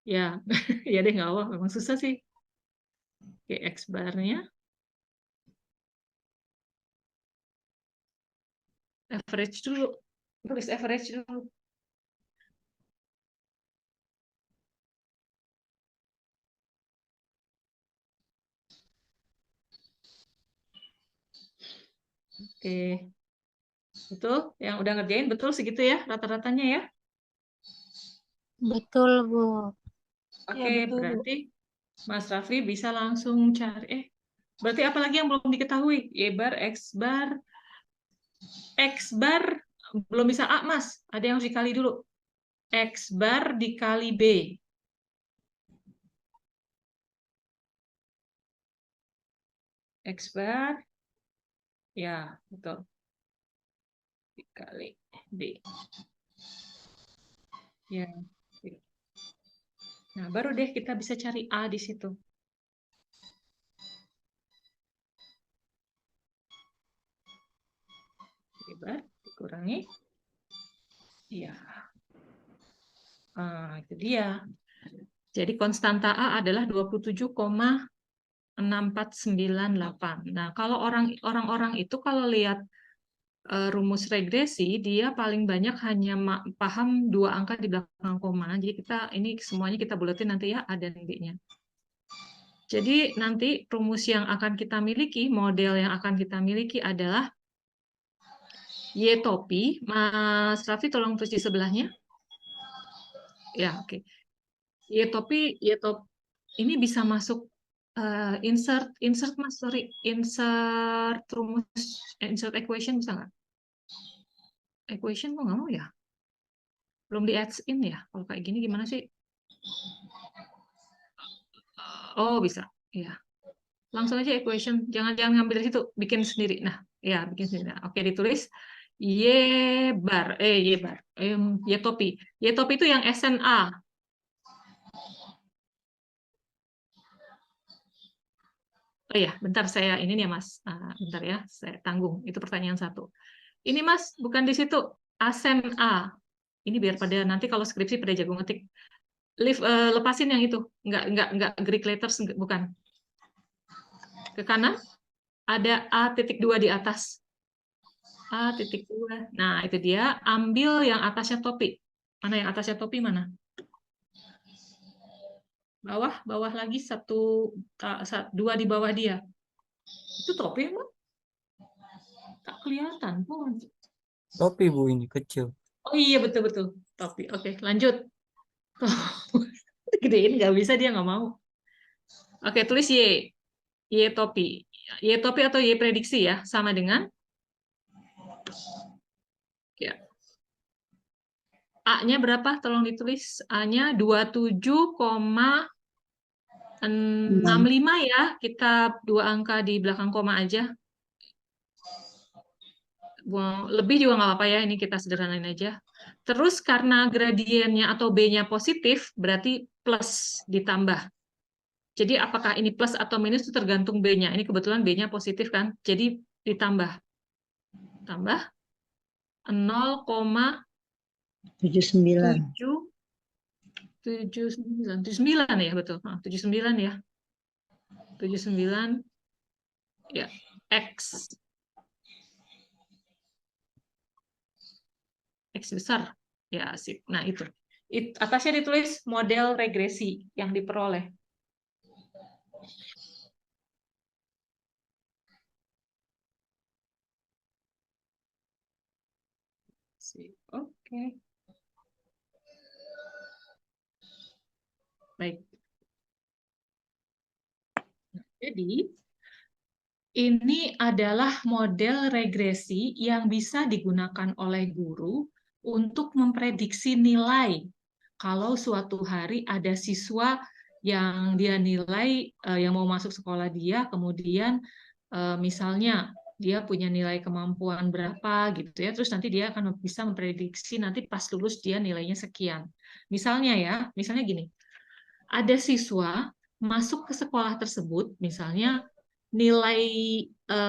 Ya, ya deh, nggak apa, memang susah sih. Oke, X bar-nya. Average dulu. Tulis average dulu. Oke. Betul? Yang udah ngerjain betul segitu ya rata-ratanya ya? Betul, Bu. Oke, Ya, betul, Bu. berarti Mas Raffi bisa langsung cari. Berarti apa lagi yang belum diketahui? Y bar, X bar belum bisa A, Mas. Ada yang harus dikali dulu. X bar dikali B. X bar, ya betul. Dikali B. Ya. Nah, baru deh kita bisa cari A di situ. Y bar dikurangi. Iya. Itu dia. Jadi konstanta A adalah 27,6498. Nah, kalau orang-orang itu kalau lihat rumus regresi, dia paling banyak hanya paham 2 angka di belakang koma. Jadi ini semuanya kita buletin nanti ya, A dan B-nya. Jadi nanti rumus yang akan kita miliki, model yang akan kita miliki adalah Y topi. Mas Raffi tolong tulis di sebelahnya. Ya, oke. Y topi ini bisa masuk insert Mas, sorry, insert rumus, insert equation bisa nggak? Equation kok nggak mau ya? Belum di adds in ya? Kalau kayak gini gimana sih? Oh, bisa. Ya. Langsung aja equation. Jangan ngambil dari situ, bikin sendiri. Nah, ya, bikin sendiri. Nah, oke, ditulis Y bar, Y topi. Y topi itu yang SNA. Oh ya, bentar saya ini nih Mas. Bentar ya, saya tanggung. Itu pertanyaan 1. Ini Mas, bukan di situ. Asen A. Ini biar pada nanti kalau skripsi pada jago ngetik. Lepasin yang itu. Enggak Greek letters, bukan. Ke kanan ada A.2 di atas. A.2. Nah, itu dia. Ambil yang atasnya topi. Mana yang atasnya topi mana? Bawah lagi 2 di bawah dia. Itu topi emang? Tak kelihatan. Topi Bu ini kecil. Oh iya, betul-betul. Topi. Oke, lanjut. Gedein nggak bisa, dia nggak mau. Oke, tulis Y. Y topi. Y topi atau Y prediksi ya, sama dengan ya. A-nya berapa? Tolong ditulis. A-nya 27,65 ya. Kita 2 angka di belakang koma aja. Lebih juga nggak apa-apa ya, ini kita sederhanain aja. Terus karena gradiennya atau B-nya positif, berarti plus ditambah. Jadi apakah ini plus atau minus itu tergantung B-nya. Ini kebetulan B-nya positif kan, jadi ditambah. Tambah 0,79 ya, betul. 79 ya. 79 ya, X. X besar. Ya, sip. Nah, itu. Atasnya ditulis model regresi yang diperoleh. Oke. Baik. Jadi, ini adalah model regresi yang bisa digunakan oleh guru untuk memprediksi nilai. Kalau suatu hari ada siswa yang dia nilai yang mau masuk sekolah dia, kemudian misalnya dia punya nilai kemampuan berapa gitu ya, terus nanti dia akan bisa memprediksi nanti pas lulus dia nilainya sekian. Misalnya ya, misalnya gini, ada siswa masuk ke sekolah tersebut, misalnya nilai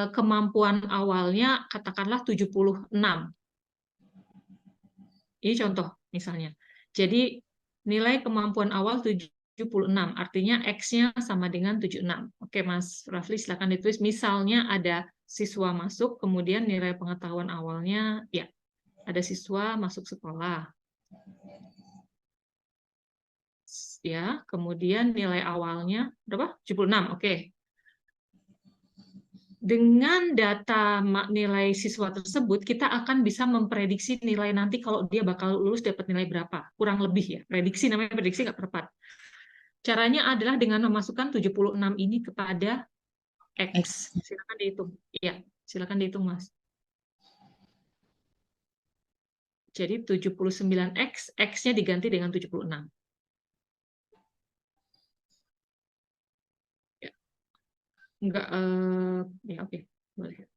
kemampuan awalnya katakanlah 76. Ini contoh misalnya. Jadi nilai kemampuan awal 76, artinya X-nya sama dengan 76. Oke, Mas Rafli, silakan ditulis. Misalnya ada siswa masuk, kemudian nilai pengetahuan awalnya, ya, ada siswa masuk sekolah. Ya, kemudian nilai awalnya berapa? 76, oke. Dengan data nilai siswa tersebut, kita akan bisa memprediksi nilai nanti kalau dia bakal lulus dapat nilai berapa. Kurang lebih ya. Prediksi, namanya prediksi nggak tepat. Caranya adalah dengan memasukkan 76 ini kepada X. Silakan dihitung. Iya, silakan dihitung, Mas. Jadi 79X, X-nya diganti dengan 76. Ya. Enggak, ya oke. Boleh.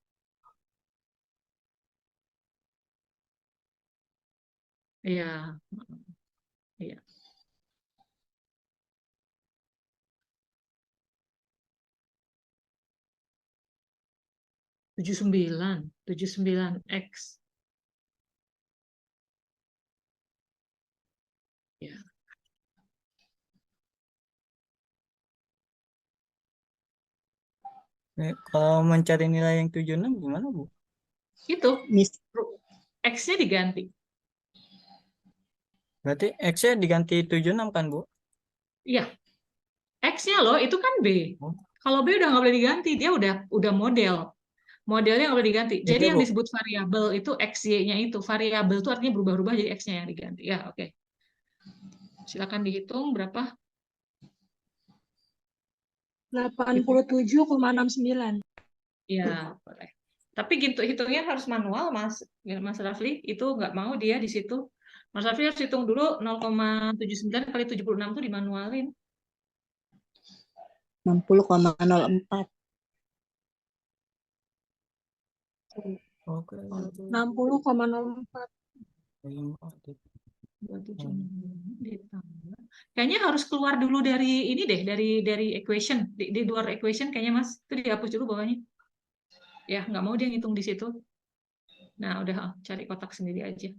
Iya. Iya. 79X. Ya. Kalau mencari nilai yang 76 gimana, Bu? Itu Mis X-nya diganti. Berarti X-nya diganti 76 kan, Bu? Iya. X-nya loh, itu kan B. Oh. Kalau B udah nggak boleh diganti, dia udah model. Modelnya nggak boleh diganti. Jadi Itu, yang Bu. disebut variabel itu XY-nya itu. Variabel itu artinya berubah-ubah, jadi X-nya yang diganti. Ya, oke. Silakan dihitung berapa? 87,69. Ya, boleh. Tapi gitu hitungnya harus manual, Mas Rafli. Itu nggak mau dia di situ. Mas Rafli harus hitung dulu 0,79 kali 76 itu dimanualin. 60,04. Oke. 60,04. 276 ditambah. Kayaknya harus keluar dulu dari ini deh, dari equation. Di luar equation kayaknya, Mas. Itu dihapus dulu bawahnya. Ya, nggak mau dia ngitung di situ. Nah, udah cari kotak sendiri aja.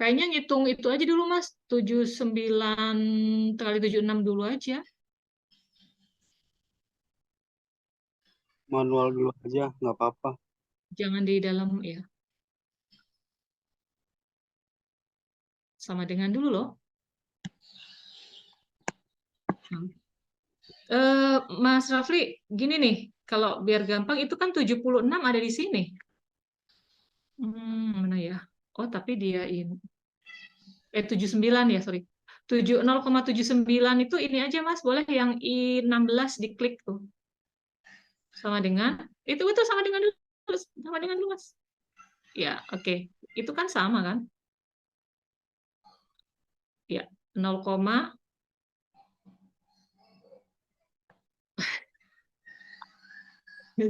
Kayaknya ngitung itu aja dulu, Mas. 79 kali 76 dulu aja. Manual dulu aja, nggak apa-apa. Jangan di dalam, ya. Sama dengan dulu loh. Mas Rafli, gini nih. Kalau biar gampang, itu kan 76 ada di sini. Mana ya? Oh, tapi dia ini. 79 ya, sorry. 0,79 itu ini aja, Mas. Boleh yang I16 diklik tuh. Sama dengan, itu sama dengan dulu. Sama dengan dulu, Mas. Ya, oke. Itu kan sama, kan? Ya, 0,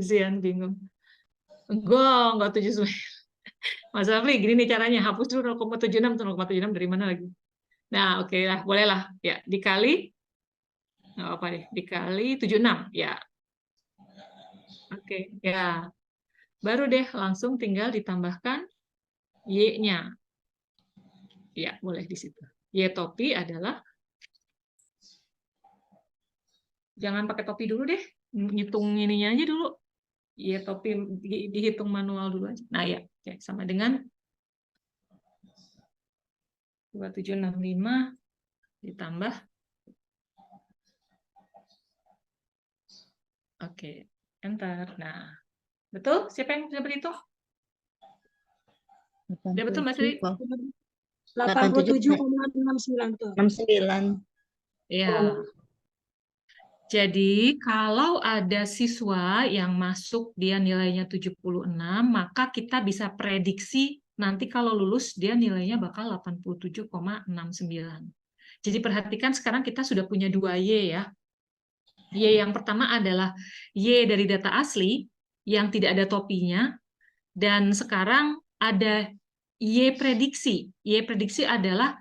Zian bingung. Enggak 79. Mas Rafli, gini nih caranya. Hapus dulu 0,76. 0,76 dari mana lagi? Nah, oke lah. Boleh lah. Ya, dikali. Nggak apa deh. Dikali 76. Ya. Oke. Ya. Baru deh langsung tinggal ditambahkan Y-nya. Ya, boleh di situ. Y topi adalah, jangan pakai topi dulu deh. Ngitung ininya aja dulu. Y topi dihitung manual dulu aja. Nah, ya. Oke. Sama dengan 2765 ditambah. Oke. Enter. Nah, betul? Siapa yang sudah berhitung? Sudah betul, Mbak Sri? 87,69 tuh. 69. Ya. Jadi, kalau ada siswa yang masuk dia nilainya 76, maka kita bisa prediksi nanti kalau lulus dia nilainya bakal 87,69. Jadi perhatikan sekarang kita sudah punya 2 Y ya. Y yang pertama adalah Y dari data asli yang tidak ada topinya, dan sekarang ada Y prediksi. Y prediksi adalah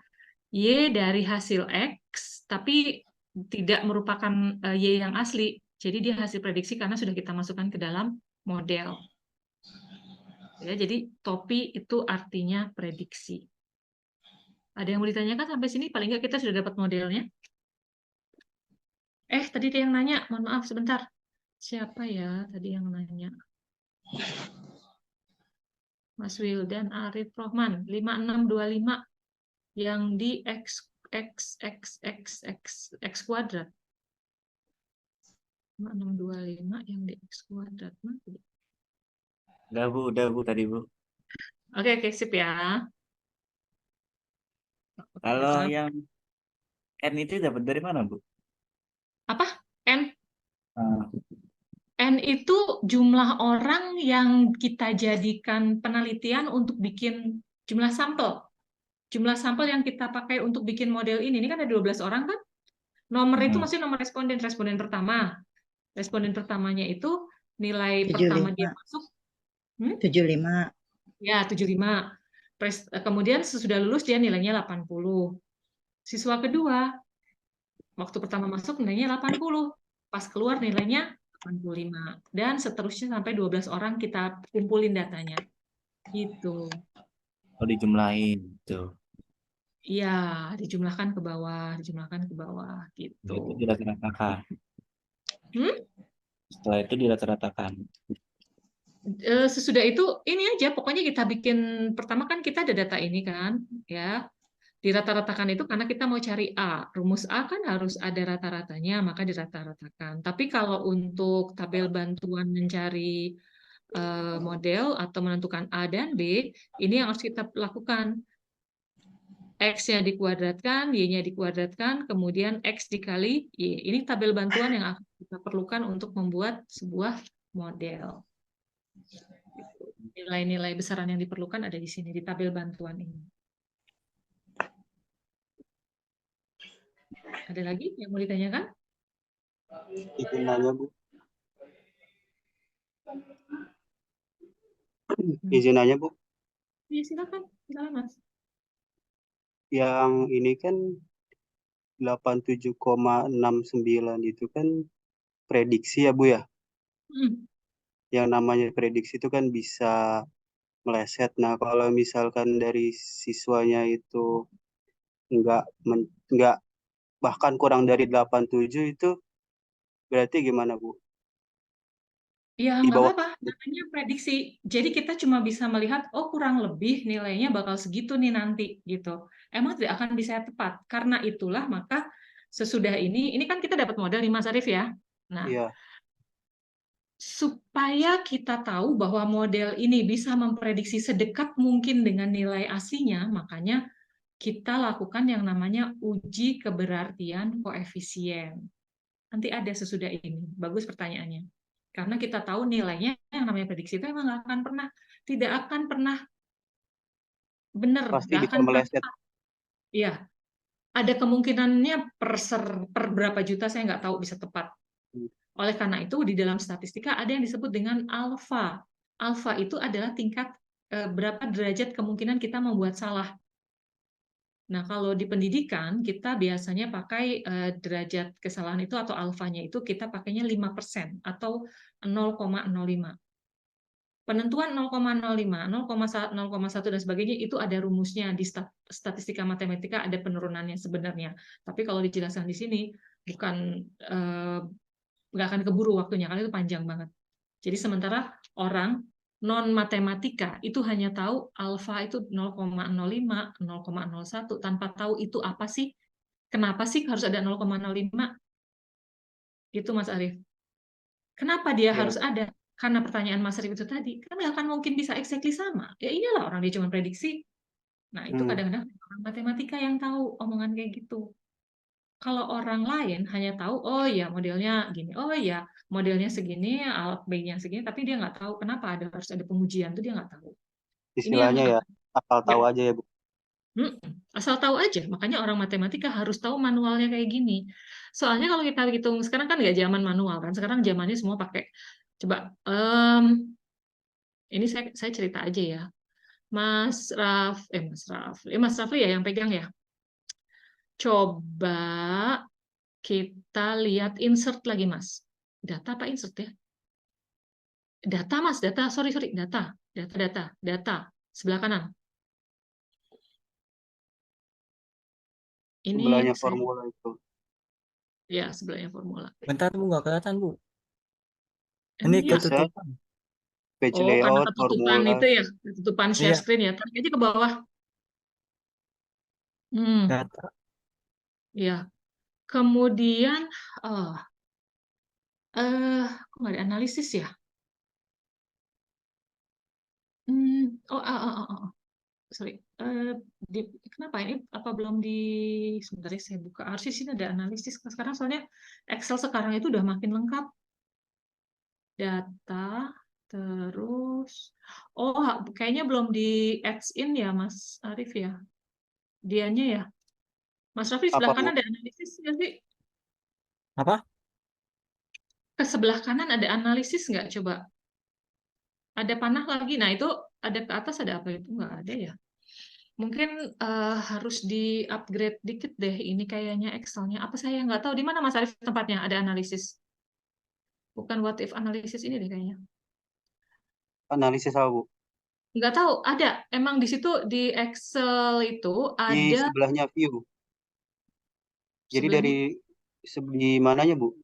Y dari hasil X, tapi tidak merupakan Y yang asli. Jadi dia hasil prediksi karena sudah kita masukkan ke dalam model. Ya, jadi topi itu artinya prediksi. Ada yang mau ditanyakan sampai sini? Paling nggak kita sudah dapat modelnya. Tadi ada yang nanya. Mohon maaf sebentar. Siapa ya tadi yang nanya? Mas Wildan Arif Rohman, 5625 yang di X kuadrat. 5625 yang di X kuadrat. Udah Bu tadi Bu. Oke, sip ya. Kalau yang N itu dapat dari mana Bu? Apa? N? Ah, N itu jumlah orang yang kita jadikan penelitian untuk bikin jumlah sampel. Jumlah sampel yang kita pakai untuk bikin model ini kan ada 12 orang kan? Nomor itu maksudnya nomor responden pertama. Responden pertamanya itu nilai 75. pertama dia masuk 75. ya 75. Kemudian sesudah lulus dia nilainya 80. Siswa kedua waktu pertama masuk nilainya 80. Pas keluar nilainya 85. Dan seterusnya sampai 12 orang kita kumpulin datanya. Gitu. kalau dijumlahin tuh. Iya, dijumlahkan ke bawah gitu. Itu dirata-ratakan. Hmm? Setelah itu dirata-ratakan. Sesudah itu ini aja pokoknya kita bikin pertama kan kita ada data ini kan ya dirata-ratakan itu karena kita mau cari A, rumus A kan harus ada rata-ratanya maka dirata-ratakan. Tapi kalau untuk tabel bantuan mencari model atau menentukan A dan B ini yang harus kita lakukan. X-nya dikuadratkan, Y-nya dikuadratkan, kemudian X dikali Y. Ini tabel bantuan yang akan kita perlukan untuk membuat sebuah model. Nilai-nilai besaran yang diperlukan ada di sini, di tabel bantuan ini. Ada lagi yang mau ditanyakan? Izin nanya Bu. Izin nanya Bu. Ya, silakan Mas. Yang ini kan 87,69 itu kan prediksi ya Bu ya. Yang namanya prediksi itu kan bisa meleset. Nah, kalau misalkan dari siswanya itu enggak bahkan kurang dari 87 itu berarti gimana Bu? Ya, Di nggak bawah apa-apa, namanya prediksi. Jadi kita cuma bisa melihat, oh kurang lebih nilainya bakal segitu nih nanti, gitu. Emang tidak akan bisa tepat. Karena itulah, maka sesudah ini kan kita dapat model nih Mas Arief ya. Nah, Iya. supaya kita tahu bahwa model ini bisa memprediksi sedekat mungkin dengan nilai aslinya, makanya kita lakukan yang namanya uji keberartian koefisien. Nanti ada sesudah ini. Bagus pertanyaannya. Karena kita tahu nilainya yang namanya prediksi itu emang tidak akan pernah benar, Pasti nggak bisa akan pernah meleset. tepat. Iya, ada kemungkinannya per berapa juta saya nggak tahu bisa tepat. Oleh karena itu di dalam statistika ada yang disebut dengan alfa. Alfa itu adalah tingkat berapa derajat kemungkinan kita membuat salah. Nah, kalau di pendidikan kita biasanya pakai derajat kesalahan itu atau alfanya itu kita pakainya 5% atau 0,05. Penentuan 0,05, 0,1 dan sebagainya itu ada rumusnya di statistika matematika ada penurunannya sebenarnya. Tapi kalau dijelaskan di sini bukan nggak akan keburu waktunya karena itu panjang banget. Jadi sementara orang non matematika itu hanya tahu alfa itu 0,05, 0,01 tanpa tahu itu apa sih? Kenapa sih harus ada 0,05? Itu Mas Arief. Kenapa dia Ya. harus ada? Karena pertanyaan Mas Rif itu tadi, kan nggak akan mungkin bisa exactly sama. Ya iyalah, orang dia cuma prediksi. Nah, itu kadang-kadang orang matematika yang tahu omongan kayak gitu. Kalau orang lain hanya tahu, oh ya modelnya gini, oh ya modelnya segini, alat B-nya segini, tapi dia nggak tahu kenapa harus ada pengujian, itu dia nggak tahu. Ini yang Istilahnya ya, asal tahu aja ya, Bu. asal tahu aja. Makanya orang matematika harus tahu manualnya kayak gini. Soalnya kalau kita hitung sekarang kan nggak zaman manual kan, sekarang zamannya semua pakai. Coba, ini saya cerita aja ya, Mas Rafli ya yang pegang ya. Coba kita lihat insert lagi, Mas. Data apa insert ya? Data, Mas. Data, sorry. Data. Sebelah kanan. Ini Sebelahnya formula itu. Ya, sebelahnya formula. Bentar Bu, nggak kelihatan Bu. Emang Ini iya? ketutupan. Page Oh, karena layout, ketutupan formula. itu ya, ketutupan share Iya, screen ya. Tarik aja ke bawah. data. Ya. Kemudian, kok nggak ada analisis ya? Sorry. Kenapa ini? Apa belum di? Sebentar ya, saya buka. Harusnya sini ada analisis. Sekarang soalnya Excel sekarang itu udah makin lengkap. Data, terus, kayaknya belum di adds in ya, Mas Arif ya? Dianya ya. Mas Raffi sebelah Apa, Bu? kanan ada analisis nggak sih? Apa? Ke sebelah kanan ada analisis nggak? Coba. Ada panah lagi. Nah, itu ada ke atas ada apa itu? Nggak ada ya. Mungkin harus di-upgrade dikit deh. Ini kayaknya Excel-nya. Apa saya nggak tahu. Di mana Mas Arif tempatnya ada analisis? Bukan what if analisis ini deh kayaknya. Analisis apa, Bu? Nggak tahu. Ada. Emang di situ di Excel itu Di ada sebelahnya view. Jadi sebelahnya. di mananya, Bu?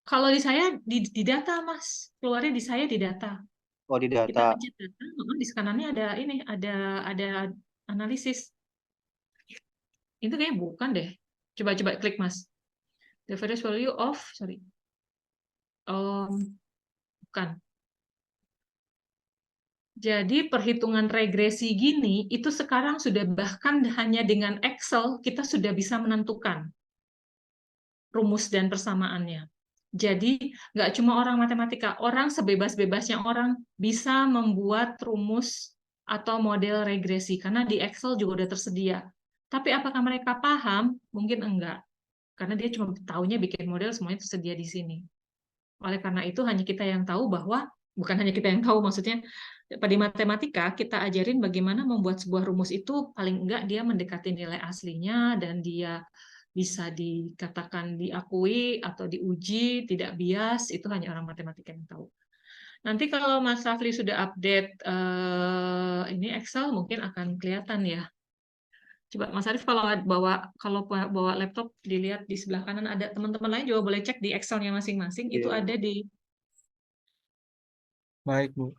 Kalau di saya di data, Mas. Keluarnya di saya di data. Oh, di Kita data. pencet data, di kanannya ada ini, ada analisis. Itu kayaknya bukan deh. Coba klik, Mas. The average value of, sorry. Bukan. Jadi perhitungan regresi gini, itu sekarang sudah bahkan hanya dengan Excel, kita sudah bisa menentukan rumus dan persamaannya. Jadi, nggak cuma orang matematika, orang sebebas-bebasnya orang bisa membuat rumus atau model regresi, karena di Excel juga udah tersedia. Tapi apakah mereka paham? Mungkin enggak. Karena dia cuma tahunya bikin model, semuanya tersedia di sini. Oleh karena itu, hanya kita yang tahu bahwa, bukan hanya kita yang tahu, maksudnya, pada matematika, kita ajarin bagaimana membuat sebuah rumus itu, paling enggak dia mendekati nilai aslinya, dan dia bisa dikatakan diakui atau diuji, tidak bias, itu hanya orang matematika yang tahu. Nanti kalau Mas Rafli sudah update ini Excel, mungkin akan kelihatan ya. Coba Mas Arif kalau bawa laptop dilihat di sebelah kanan ada teman-teman lain juga boleh cek di Excel-nya masing-masing, itu Iya. ada di Baik Bu.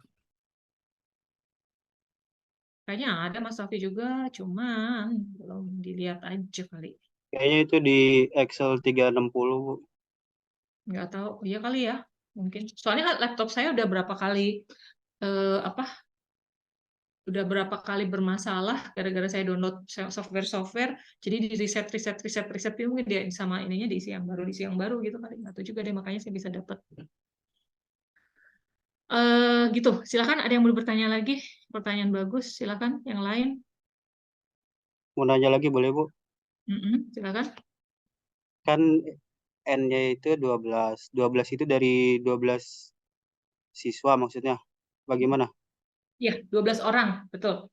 kayaknya ada Mas Rafli juga, cuman belum dilihat aja kali. Kayaknya itu di Excel 360, Bu. Nggak tahu, iya kali ya, mungkin. Soalnya kan laptop saya udah berapa kali udah berapa kali bermasalah gara-gara saya download software, jadi di reset itu mungkin dia sama ininya diisi yang baru gitu kali. Nggak tahu juga deh, makanya saya bisa dapat. Gitu, silakan ada yang mau bertanya lagi? Pertanyaan bagus, silakan yang lain. Mau nanya lagi boleh, Bu? Silakan. Kan N-nya itu 12. 12 itu dari 12 siswa maksudnya. Bagaimana? Iya, 12 orang, betul.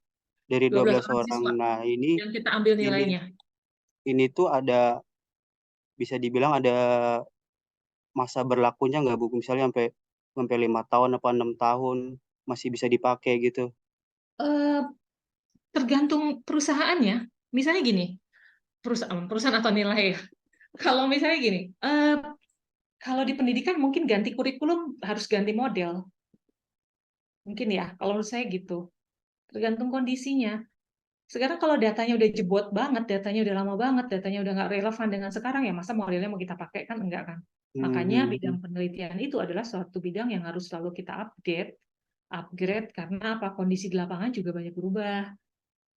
Dari 12 orang orang. siswa Nah, yang kita ambil nilainya. ini tuh bisa dibilang ada masa berlakunya nggak, Bu? Misalnya sampai 5 tahun apa 6 tahun masih bisa dipakai gitu. Tergantung perusahaannya. Misalnya gini, perusahaan atau nilai ya. Kalau misalnya gini, kalau di pendidikan mungkin ganti kurikulum harus ganti model. Mungkin ya, kalau menurut saya gitu. Tergantung kondisinya. Sekarang kalau datanya udah jebot banget, datanya udah lama banget, datanya udah nggak relevan dengan sekarang, ya masa modelnya mau kita pakai kan? Enggak kan? Makanya bidang penelitian itu adalah suatu bidang yang harus selalu kita upgrade karena apa? Kondisi di lapangan juga banyak berubah.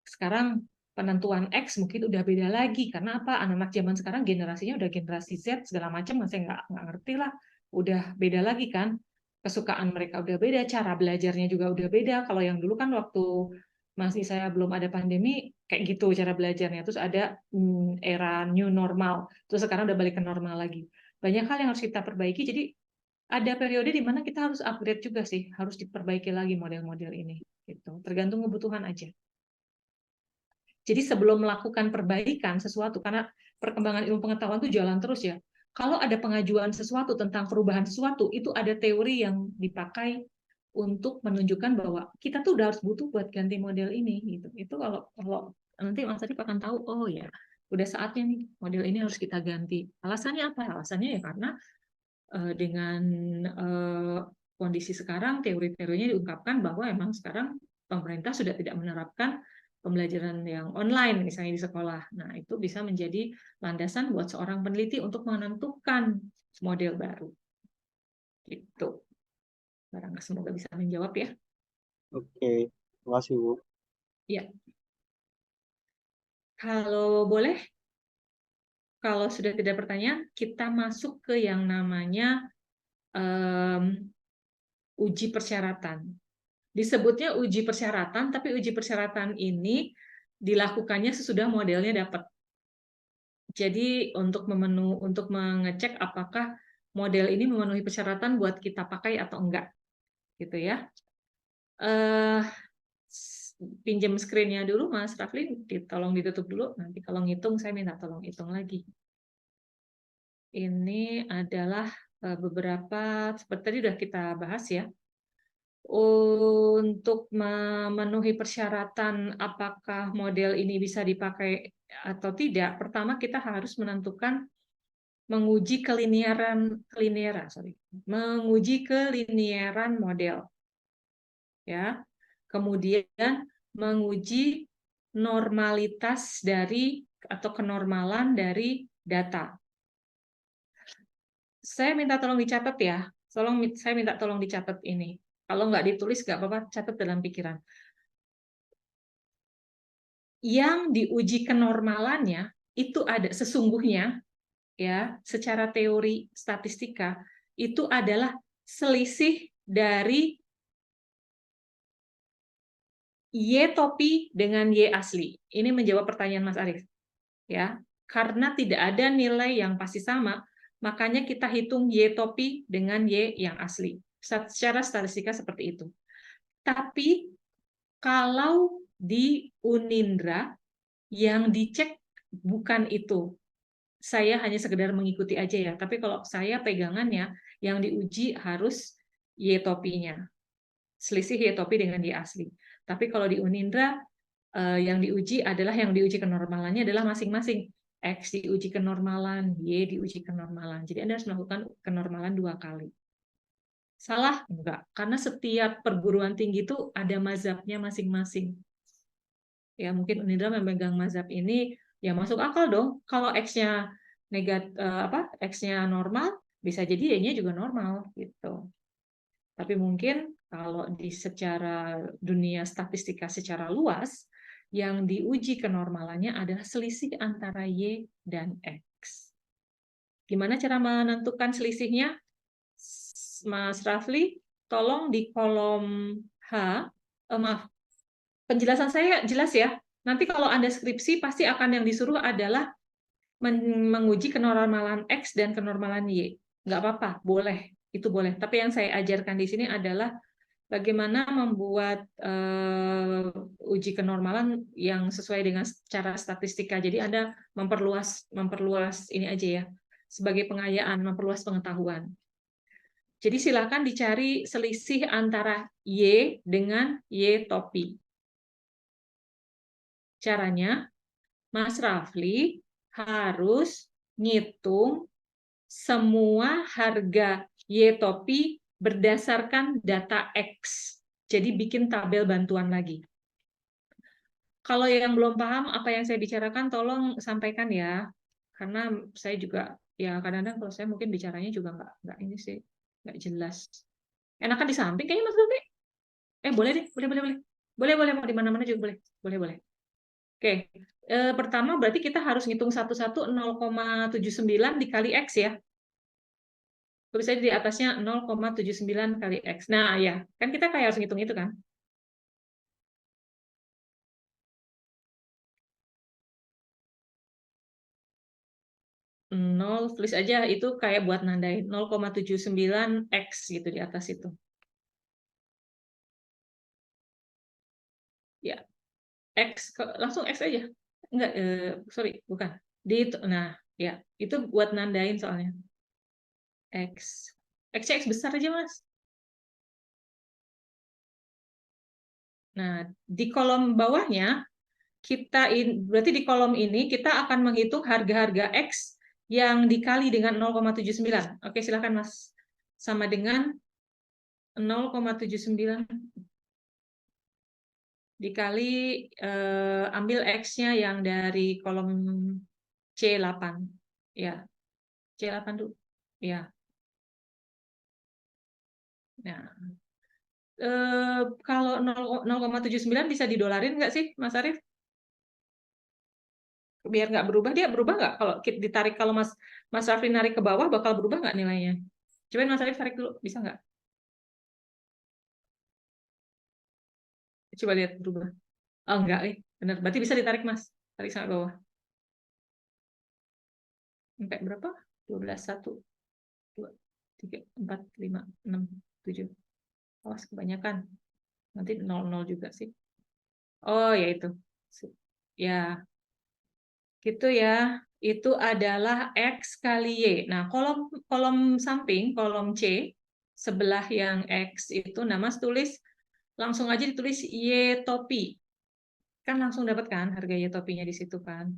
Sekarang penentuan X mungkin udah beda lagi karena apa? Anak-anak zaman sekarang generasinya udah generasi Z segala macam, saya nggak ngerti lah. Udah beda lagi kan? Kesukaan mereka udah beda, cara belajarnya juga udah beda. Kalau yang dulu kan waktu masih saya belum ada pandemi kayak gitu cara belajarnya. Terus ada era new normal. Terus sekarang udah balik ke normal lagi. Banyak hal yang harus kita perbaiki. Jadi ada periode di mana kita harus upgrade juga sih, harus diperbaiki lagi model-model ini. Gitu. Tergantung kebutuhan aja. Jadi sebelum melakukan perbaikan sesuatu, karena perkembangan ilmu pengetahuan itu jalan terus ya. Kalau ada pengajuan sesuatu tentang perubahan sesuatu, itu ada teori yang dipakai untuk menunjukkan bahwa kita tuh udah harus butuh buat ganti model ini. Gitu. Itu kalau nanti Mas Adip akan tahu, oh ya, udah saatnya nih model ini harus kita ganti. Alasannya apa? Alasannya ya karena dengan kondisi sekarang, teori-teorinya diungkapkan bahwa emang sekarang pemerintah sudah tidak menerapkan pembelajaran yang online, misalnya di sekolah. Nah, itu bisa menjadi landasan buat seorang peneliti untuk menentukan model baru. Gitu. Semoga bisa menjawab ya. Oke, terima kasih Bu. Ya. Kalau boleh, kalau sudah tidak pertanyaan, kita masuk ke yang namanya uji persyaratan. Disebutnya uji persyaratan, tapi uji persyaratan ini dilakukannya sesudah modelnya dapat. Jadi untuk mengecek apakah model ini memenuhi persyaratan buat kita pakai atau enggak, gitu ya. Pinjam screen-nya dulu, Mas Rafli, tolong ditutup dulu. Nanti kalau ngitung saya minta tolong hitung lagi. Ini adalah beberapa seperti tadi sudah kita bahas ya. Untuk memenuhi persyaratan apakah model ini bisa dipakai atau tidak, pertama kita harus menentukan menguji kelinieran model. Ya. Kemudian menguji normalitas dari atau kenormalan dari data. Saya minta tolong dicatat ya. Saya minta tolong dicatat ini. Kalau nggak ditulis, nggak apa-apa, catat dalam pikiran. Yang diuji kenormalannya itu ada sesungguhnya, ya, secara teori statistika itu adalah selisih dari Y topi dengan Y asli. Ini menjawab pertanyaan Mas Arief, ya, karena tidak ada nilai yang pasti sama, makanya kita hitung Y topi dengan Y yang asli. Secara statistika seperti itu. Tapi kalau di Unindra yang dicek bukan itu. Saya hanya sekedar mengikuti aja ya. Tapi kalau saya pegangannya yang diuji harus Y topinya. Selisih Y topi dengan Y asli. Tapi kalau di Unindra yang diuji adalah yang diuji kenormalannya adalah masing-masing. X diuji kenormalan, Y diuji kenormalan. Jadi Anda harus melakukan kenormalan 2 kali. Salah? Enggak. Karena setiap perguruan tinggi itu ada mazhabnya masing-masing. Ya, mungkin Unindra memegang mazhab ini, ya masuk akal dong. Kalau X-nya X-nya normal, bisa jadi Y-nya juga normal gitu. Tapi mungkin kalau di secara dunia statistika secara luas, yang diuji kenormalannya adalah selisih antara Y dan X. Gimana cara menentukan selisihnya? Mas Rafli, tolong di kolom H, penjelasan saya jelas ya. Nanti kalau Anda skripsi, pasti akan yang disuruh adalah menguji kenormalan X dan kenormalan Y. Nggak apa-apa, boleh. Itu boleh. Tapi yang saya ajarkan di sini adalah bagaimana membuat uji kenormalan yang sesuai dengan cara statistika. Jadi Anda memperluas ini aja ya, sebagai pengayaan, memperluas pengetahuan. Jadi silakan dicari selisih antara Y dengan Y topi. Caranya, Mas Rafli harus ngitung semua harga Y topi berdasarkan data X. Jadi bikin tabel bantuan lagi. Kalau yang belum paham apa yang saya bicarakan, tolong sampaikan ya. Karena saya juga Ya kadang-kadang kalau saya mungkin bicaranya juga nggak ini sih, nggak jelas. Enakan di samping kayaknya Mas Lufi. Boleh deh, boleh mau di mana-mana juga boleh. Oke, pertama berarti kita harus ngitung satu-satu 0,79 dikali X ya. Terus aja di atasnya 0,79 kali X. Nah ya, kan kita kayak harus ngitung itu kan. 0, tulis aja itu kayak buat nandain 0,79 X gitu di atas itu. Ya, X, langsung X aja. Enggak, sorry, bukan. Nah, ya, itu buat nandain soalnya. X. X besar aja, Mas. Nah, di kolom bawahnya, berarti di kolom ini kita akan menghitung harga-harga X yang dikali dengan 0,79. Oke, silakan, Mas. Sama dengan 0,79 dikali ambil X-nya yang dari kolom C8. Ya, C8 dulu. Ya. Nah, kalau 0,79 bisa didolarin nggak sih, Mas Arief? Biar nggak berubah, dia berubah nggak? Kalau ditarik, kalau Mas Rafli narik ke bawah, bakal berubah nggak nilainya? Coba Mas Arief tarik dulu, bisa nggak? Coba lihat berubah. Oh, enggak, benar. Berarti bisa ditarik, Mas. Tarik sampai bawah. Sampai berapa? 12, 1, 2, 3, 4, 5, 6, 7. Awas, kebanyakan. Nanti 0,0 juga sih. Oh, ya itu. Ya, gitu ya. Itu adalah X kali Y. Nah, kolom samping, kolom C, sebelah yang X itu, nama tulis, langsung aja ditulis Y topi. Kan langsung dapat kan harga Y topinya di situ kan.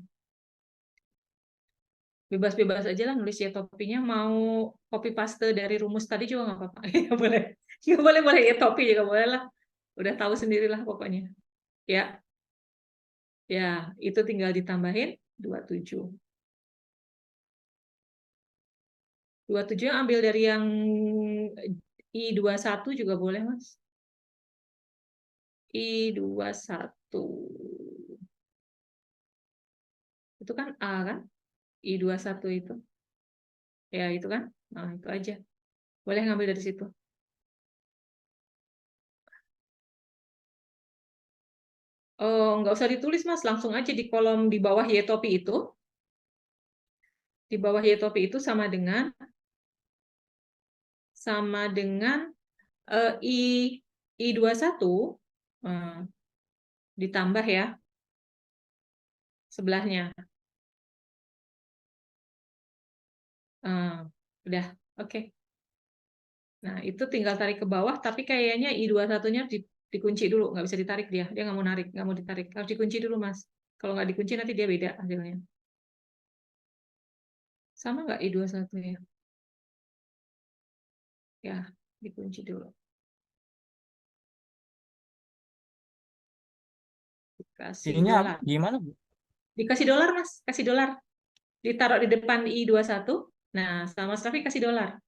Bebas-bebas aja lah nulis Y topinya, mau copy paste dari rumus tadi juga nggak apa-apa. Ya boleh. Ya boleh Y topi juga boleh lah. Udah tahu sendirilah pokoknya. Ya. Ya, itu tinggal ditambahin 27. 27 yang ambil dari yang I21 juga boleh, Mas. I21. Itu kan A kan? I21 itu. Ya, itu kan? Nah, itu aja. Boleh ngambil dari situ. Oh, nggak usah ditulis, Mas. Langsung aja di kolom di bawah Y topi itu. Di bawah Y topi itu sama dengan I21 ditambah ya sebelahnya. Udah, oke. Nah, itu tinggal tarik ke bawah, tapi kayaknya I21-nya dikunci dulu, nggak bisa ditarik dia. Dia nggak mau narik, nggak mau ditarik. Harus dikunci dulu, Mas. Kalau nggak dikunci, nanti dia beda hasilnya. Sama nggak I21 ya? Ya, dikunci dulu. Dikasih Ininya dolar. gimana, Bu? Dikasih dolar, Mas. Kasih dolar. Ditaruh di depan I21. Nah, sama Mas Raffi kasih dolar.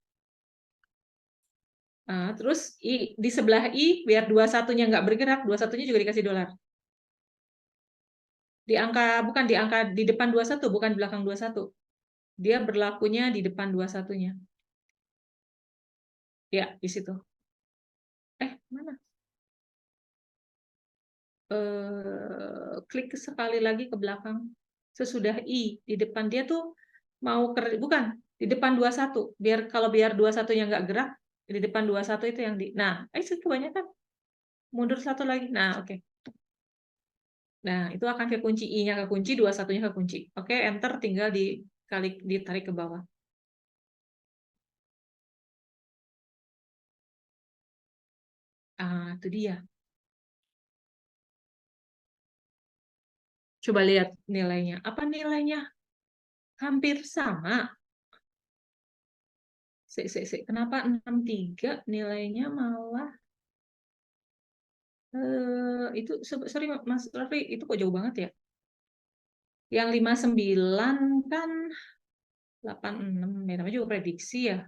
Terus di sebelah I, biar 21-nya nggak bergerak, 21-nya juga dikasih dolar. Bukan di angka di depan 21, bukan di belakang 21. Dia berlakunya di depan 21-nya. Ya, di situ. Mana? Klik sekali lagi ke belakang. Sesudah I, di depan dia tuh bukan, di depan 21. Biar 21-nya nggak gerak, di depan 21 itu yang nah, kebanyakan. Mundur satu lagi. Nah, oke. Nah, itu akan kekunci, I-nya kekunci, 21-nya kekunci. Oke, enter, tinggal ditarik ke bawah. Itu dia. Coba lihat nilainya. Apa nilainya? Hampir sama. Kenapa 63 nilainya malah itu sorry Mas Raffi, itu kok jauh banget ya? Yang 59 kan 86, ya namanya juga prediksi ya.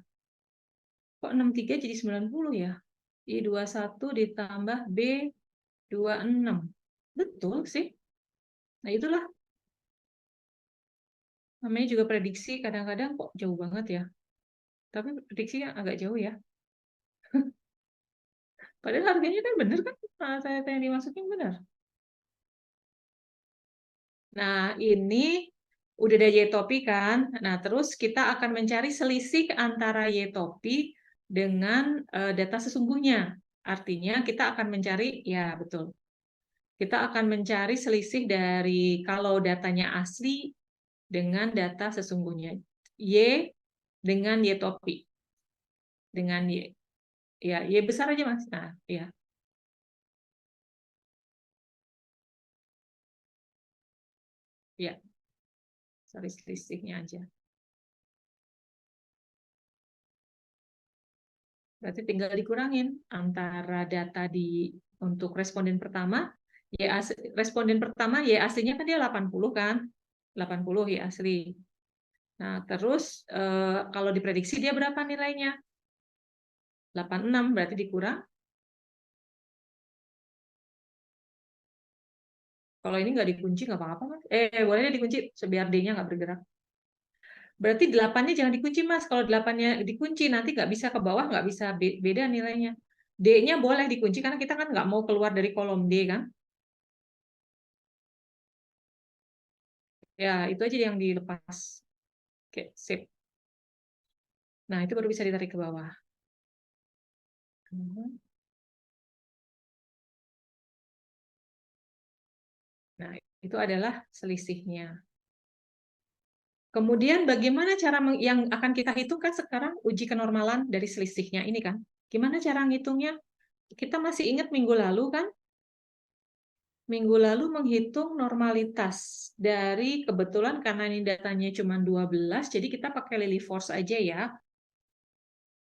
Kok 63 jadi 90 ya? I21 ditambah B26. Betul sih. Nah, itulah. Namanya juga prediksi, kadang-kadang kok jauh banget ya. Tapi prediksinya agak jauh ya. Padahal harganya kan benar kan? Saya yang dimasukin benar. Nah, ini udah ada Y-topi kan? Nah, terus kita akan mencari selisih antara Y-topi dengan data sesungguhnya. Artinya kita akan mencari, ya betul. Kita akan mencari selisih dari kalau datanya asli dengan data sesungguhnya. Y dengan Y-topi. Dengan Y. Ya, Y besar aja, Mas. Nah, ya. Ya, cari selisihnya aja. Berarti tinggal dikurangin antara data untuk responden pertama, responden pertama Y aslinya kan dia 80 kan? 80 Y asli. Nah, terus kalau diprediksi dia berapa nilainya? 86, berarti dikurang. Kalau ini nggak dikunci nggak apa-apa, Mas. Boleh dikunci biar D-nya nggak bergerak. Berarti 8-nya jangan dikunci, Mas. Kalau 8-nya dikunci, nanti nggak bisa ke bawah, nggak bisa beda nilainya. D-nya boleh dikunci, karena kita kan nggak mau keluar dari kolom D, kan? Ya, itu aja yang dilepas. Oke, sip. Nah, itu baru bisa ditarik ke bawah. Nah, itu adalah selisihnya. Kemudian bagaimana cara yang akan kita hitungkan sekarang uji kenormalan dari selisihnya ini kan? Gimana cara ngitungnya? Kita masih ingat minggu lalu kan? Minggu lalu menghitung normalitas dari kebetulan karena ini datanya cuma 12, jadi kita pakai Lilly Force aja ya.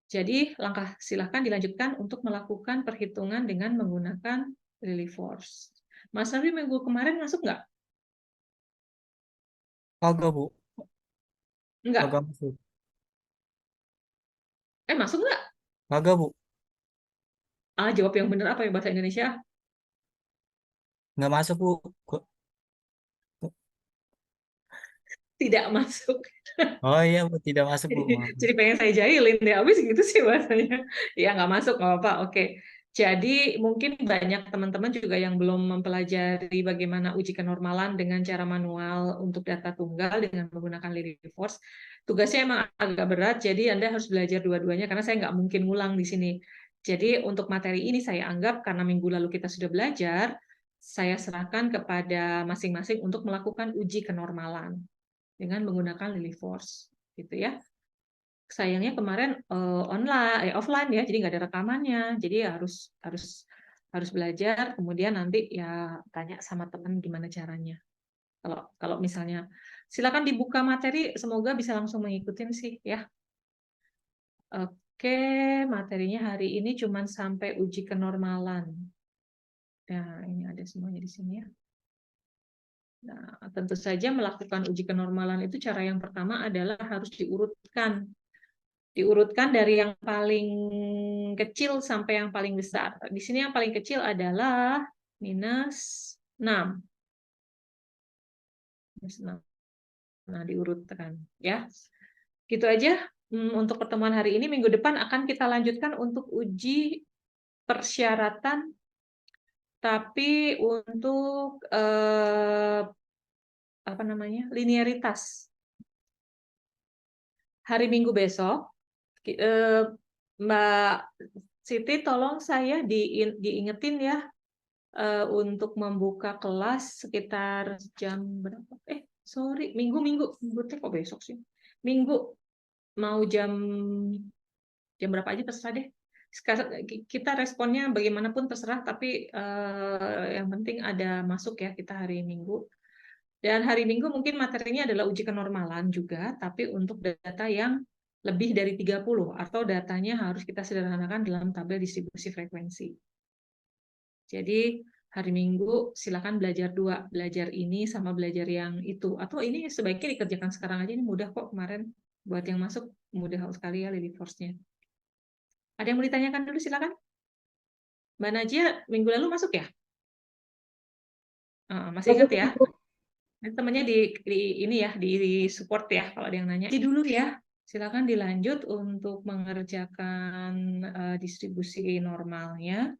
Jadi silahkan dilanjutkan untuk melakukan perhitungan dengan menggunakan Lilly Force. Mas Nabi minggu kemarin masuk nggak? Kagak, Bu. Enggak. Kagak masuk. Masuk nggak? Kagak, Bu. Jawab yang benar apa ya bahasa Indonesia? Nggak masuk, Bu. Tidak masuk. Oh iya, Bu. Tidak masuk, Bu. Jadi pengen saya jahilin deh, habis gitu sih bahasanya. Ya nggak masuk, nggak apa-apa. Oke. Jadi mungkin banyak teman-teman juga yang belum mempelajari bagaimana uji kenormalan dengan cara manual untuk data tunggal dengan menggunakan Lilly Force. Tugasnya emang agak berat, jadi Anda harus belajar dua-duanya karena saya nggak mungkin ngulang di sini. Jadi untuk materi ini saya anggap karena minggu lalu kita sudah belajar, saya serahkan kepada masing-masing untuk melakukan uji kenormalan dengan menggunakan Lilly Force, gitu ya. Sayangnya kemarin offline ya, jadi nggak ada rekamannya, jadi harus belajar, kemudian nanti ya tanya sama teman gimana caranya. Kalau misalnya silakan dibuka materi, semoga bisa langsung mengikuti sih ya. Oke, materinya hari ini cuma sampai uji kenormalan. Nah, ini ada semuanya di sini ya. Nah, tentu saja melakukan uji kenormalan itu cara yang pertama adalah harus diurutkan. Diurutkan dari yang paling kecil sampai yang paling besar. Di sini yang paling kecil adalah minus 6. Nah, diurutkan ya. Gitu aja untuk pertemuan hari ini. Minggu depan akan kita lanjutkan untuk uji persyaratan, tapi untuk linearitas. Hari Minggu besok, Mbak Siti, tolong saya diingetin ya untuk membuka kelas sekitar jam berapa? Minggu kok besok sih? Minggu mau jam berapa aja terserah deh. Kita responnya bagaimanapun terserah, tapi yang penting ada masuk ya kita hari Minggu. Dan hari Minggu mungkin materinya adalah uji kenormalan juga, tapi untuk data yang lebih dari 30, atau datanya harus kita sederhanakan dalam tabel distribusi frekuensi. Jadi hari Minggu silakan belajar dua, belajar ini sama belajar yang itu. Atau ini sebaiknya dikerjakan sekarang aja, ini mudah kok kemarin. Buat yang masuk, mudah sekali ya Lily Force-nya. Ada yang mau ditanyakan dulu, silakan. Mbak Najia, minggu lalu masuk ya? Masih ingat ya? Temannya ini ya, di support ya, kalau ada yang nanya. Jadi dulu ya, silakan dilanjut untuk mengerjakan distribusi normalnya.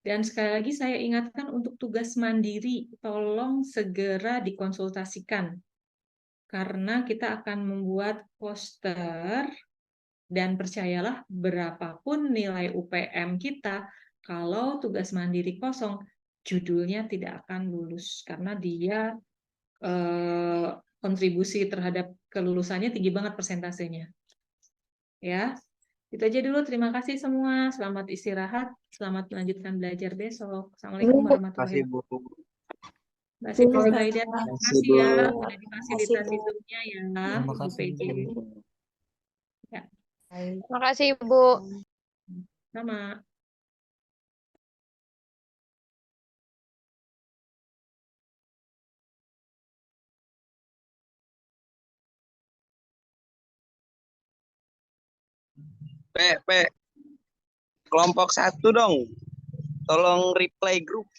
Dan sekali lagi saya ingatkan untuk tugas mandiri, tolong segera dikonsultasikan. Karena kita akan membuat poster, dan percayalah berapapun nilai UPM kita, kalau tugas mandiri kosong, judulnya tidak akan lulus. Karena dia kontribusi terhadap kelulusannya tinggi banget persentasenya. Ya. Itu aja dulu. Terima kasih semua. Selamat istirahat. Selamat melanjutkan belajar besok. Assalamualaikum warahmatullahi Kasih Bu. wabarakatuh. Mbak Siti Bu. Zubaida, terima kasih ya sudah difasilitasi Bu. Zoom-nya ya, Terima Ibu kasih, PJ. Bu. Ya, Terima kasih, Bu. sama. Kelompok 1 dong. Tolong reply grup.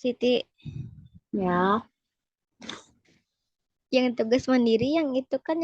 Siti, Ya, yang tugas mandiri yang itu kan yang